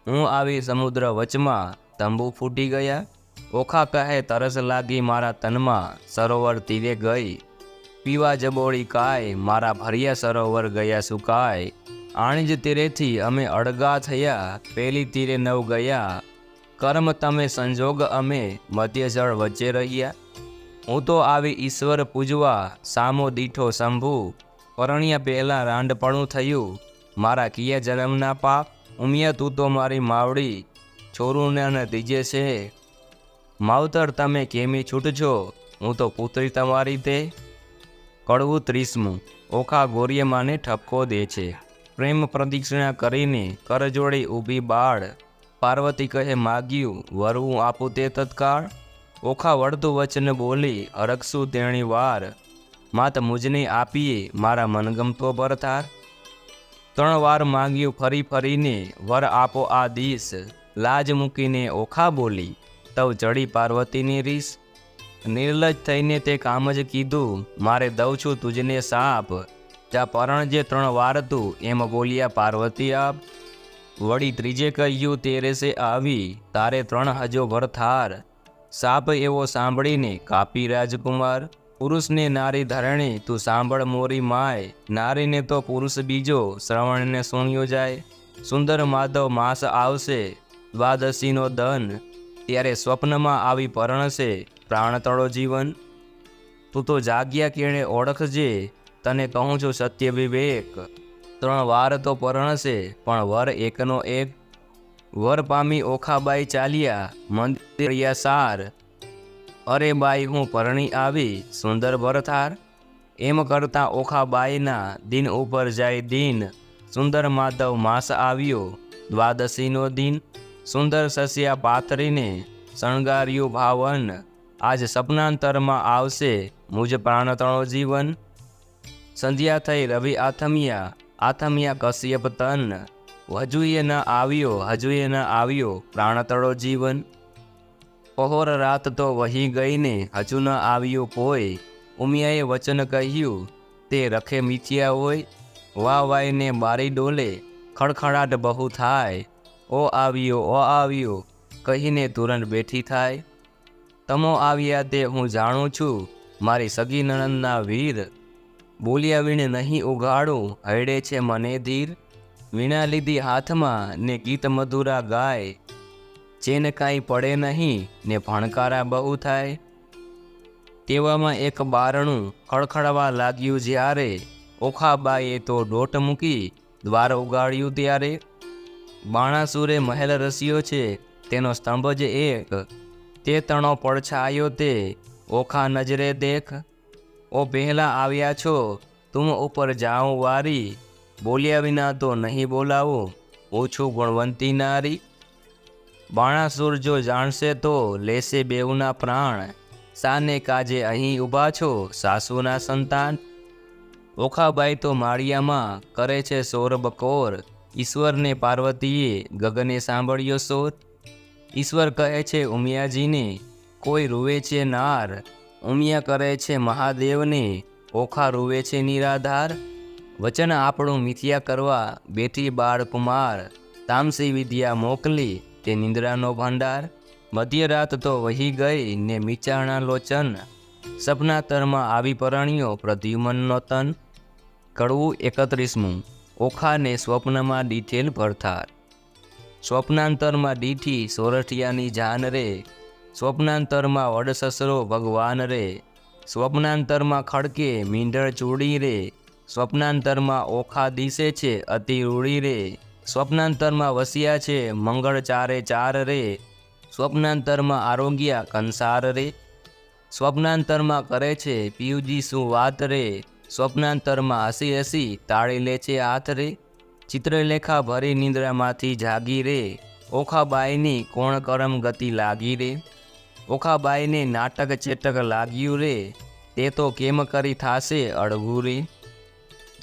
A: હું આવી સમુદ્ર વચમાં તંબુ ફૂટી ગયા, ઓખા કહે તરસ લાગી મારા તનમાં સરોવર તીરે ગઈ, પીવા જબોળી કાય મારા ભર્યા સરોવર ગયા સુકાય, આણિજ તીરેથી અમે અળગા થયા પેલી તીરે નવ ગયા, કર્મ તમે સંજોગ અમે મધ્ય જળ વચ્ચે રહ્યા, હું તો આવી ઈશ્વર પૂજવા સામો દીઠો શંભુ, પરણ્યા પહેલાં રાંડપણું થયું મારા કિયા જન્મના પાપ, ઉમિયા તું તો મારી માવડી છોરુંને ન દીજે છે, માવતર તમે કેમી છૂટજો હું તો પુત્રી તમારી તે. કડવું 30મું. ઓખા ગોરિયમાને ઠપકો દે છે. પ્રેમ પ્રદક્ષિણા કરીને કરજોડી ઊભી બાળ, પાર્વતી કહે માગ્યું વરવું આપું તે તત્કાળ, ઓખા વળતું વચન બોલી અરખશું તેણી વાર, માત મુજને આપીએ મારા મનગમતો ભરથાર, 3 વાર માંગ્યું ફરી ફરીને વર આપો આ દીશ, લાજ મૂકીને ઓખા બોલી તવ ચડી પાર્વતીની રીસ, નિર્લજ થઈને તે કામ જ કીધું મારે દઉં છું તુજને સાપ, જા પરણજે 3 વાર તું એમ બોલ્યા પાર્વતી આપ, વળી ત્રીજે કહ્યું તેરે સે આવી તારે 3 હજો ભરથાર, સાપ એવો સાંભળીને કાપી રાજકુમાર, પુરુષને નારી ધરણી તું સાંભળ મોરી માય, નારીને તો પુરુષ બીજો શ્રવણને સુણ્યો જાય, સુંદર માધવ માસ આવશે દ્વાદશીનો દન, ત્યારે સ્વપ્નમાં આવી પરણશે પ્રાણતળો જીવન, તું તો જાગ્યા કેણે ઓળખજે તને કહું છું સત્ય વિવેક, 3 વાર તો પરણશે પણ વર એકનો એક, વર પામી ઓખાબાઈ ચાલ્યા મંદિર સાર, અરે બાઈ હું પરણી આવી સુંદર ભરથાર, એમ કરતાં ઓખાબાઈના દિન ઉપર જાય દિન, સુંદર માધવ માસ આવ્યો દ્વાદશીનો દિન, સુંદર સસ્યા પાથરીને શણગાર્યું ભાવન, આજ સપનાંતરમાં આવશે મુજ પ્રાણતણો જીવન, સંધ્યા થઈ રવિ આથમ્યા આથમ્યા કશ્યપ તન, હજુએ ન આવ્યો પ્રાણતળો જીવન, પહોર રાત તો વહી ગઈને હજુ ન આવ્યું કોઈ, ઉમિયાએ વચન કહ્યું તે રખે મીથ્યા હોય, વાઈને બારી ડોલે ખડખડાટ બહુ થાય, ઓ આવ્યો કહીને તુરંત બેઠી થાય, તમો આવ્યા તે હું જાણું છું મારી સગી નણંદના વીર, બોલ્યા વીણે નહીં ઉગાડું હૈડે છે મને ધીર, વીણા લીધી હાથમાં ને ગીત મધુરા ગાય, ચેન કાંઈ પડે નહીં ને ભણકારા બહુ થાય, તેવામાં એક બારણું ખડખડવા લાગ્યું જ્યારે, ઓખાબાઈએ તો ડોટ મૂકી દ્વાર ઉગાડ્યું ત્યારે, બાણાસુરે મહેલ રસ્યો છે તેનો સ્તંભ જ એક, તે તણો પડછાયો તે ઓખા નજરે દેખ, ઓ પહેલા આવ્યા છો તુમ ઉપર જાઉં વારી, બોલ્યા વિના તો નહીં બોલાવો ઓછું ગુણવંતી નારી, બાણાસુર જો જાણશે તો લેશે બેઉના પ્રાણ, સાને કાજે અહીં ઊભા છો સાસુના સંતાન, ઓખાબાઈ તો માળિયામાં કરે છે સોર બકોર, ઈશ્વરને પાર્વતીએ ગગને સાંભળ્યો સોર. ઈશ્વર કહે છે ઉમિયાજીને, કોઈ રૂવે છે નાર. ઉમિયા કરે છે મહાદેવને, ઓખા રૂવે છે નિરાધાર. વચન આપણું મિથ્યા કરવા બેઠી બાળકુમાર. તામસી વિદ્યા મોકલી તે નિંદ્રાનો ભંડાર. મધ્યરાત તો વહી ગઈ ને મીચાણા લોચન. સપનાતરમાં આવી પરણ્યો પ્રદ્યુમનનો તન. કડવું 31મું. ઓખાને સ્વપ્નમાં દીઠેલ ભરથાર. સ્વપ્નાંતરમાં દીઠી સોરઠિયાની જાન રે. સ્વપ્નાંતરમાં વડસસરો ભગવાન રે. સ્વપ્નાંતરમાં ખડકે મીંઢળ ચૂડી રે. સ્વપ્નાંતરમાં ઓખા દિશે છે અતિ રૂડી રે. સ્વપ્નાંતરમાં વસ્યા છે મંગળ ચારે ચાર રે. સ્વપ્નાંતરમાં આરોગ્યા કંસાર રે. સ્વપ્નાંતરમાં કરે છે પિયુજી શું વાત રે. સ્વપ્નાંતરમાં હસી હસી તાળી લે છે હાથ રે. ચિત્રલેખા ભરી નિંદ્રામાંથી જાગી રે. ઓખાબાઈની કોણ કરમ ગતિ લાગી રે. ઓખાબાઈને નાટક ચેટક લાગ્યું રે. તે તો કેમ કરી થાશે અળગું રે.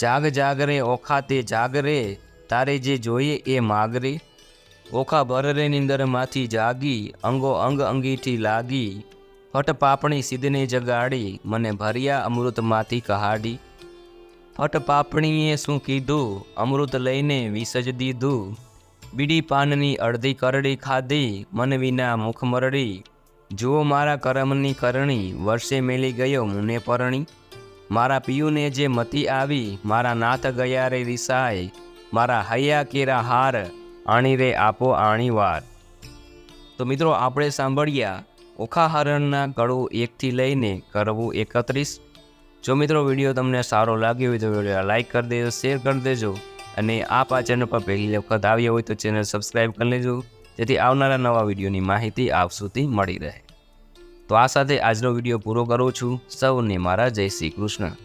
A: જાગ જાગ રે ઓખા તે જાગ રે. તારે જે જોઈએ એ માગ રે. ઓખા ભરરે નિંદરમાંથી જાગી. અંગો અંગ અંગીઠી લાગી. ફટ પાપણી સિદ્ધને જગાડી. મને ભર્યા અમૃતમાંથી કહાડી. ફટ પાપણીએ શું કીધું, અમૃત લઈને વિષ જ દીધું. બીડી પાનની અડધી કરડી ખાધી, મન વિના મુખ મરડી. જુઓ મારા કરમની કરણી, વર્ષે મેલી ગયો મુને પરણી. મારા પિયુને જે મતી આવી, મારા નાથ ગયા રે રિસાય. મારા હૈયા કેરા હાર, આણી રે આપો આણી વાર. તો મિત્રો આપણે સાંભળ્યા ઓખાહરણના કડવું 1 થી લઈને કરવું 31. જો મિત્રો વિડીયો તમને સારો લાગ્યો હોય તો વિડીયો લાઇક કરી દેજો, શેર કરી દેજો. અને આપ આ ચેનલ પર પહેલી વખત આવ્યા હોય તો ચેનલ સબસ્ક્રાઈબ કરી લેજો, જેથી આવનારા નવા વિડીયોની માહિતી આપ સુધી મળી રહે. તો આ સાથે આજનો વિડીયો પૂરો કરું છું. સૌને મારા જય શ્રી કૃષ્ણ.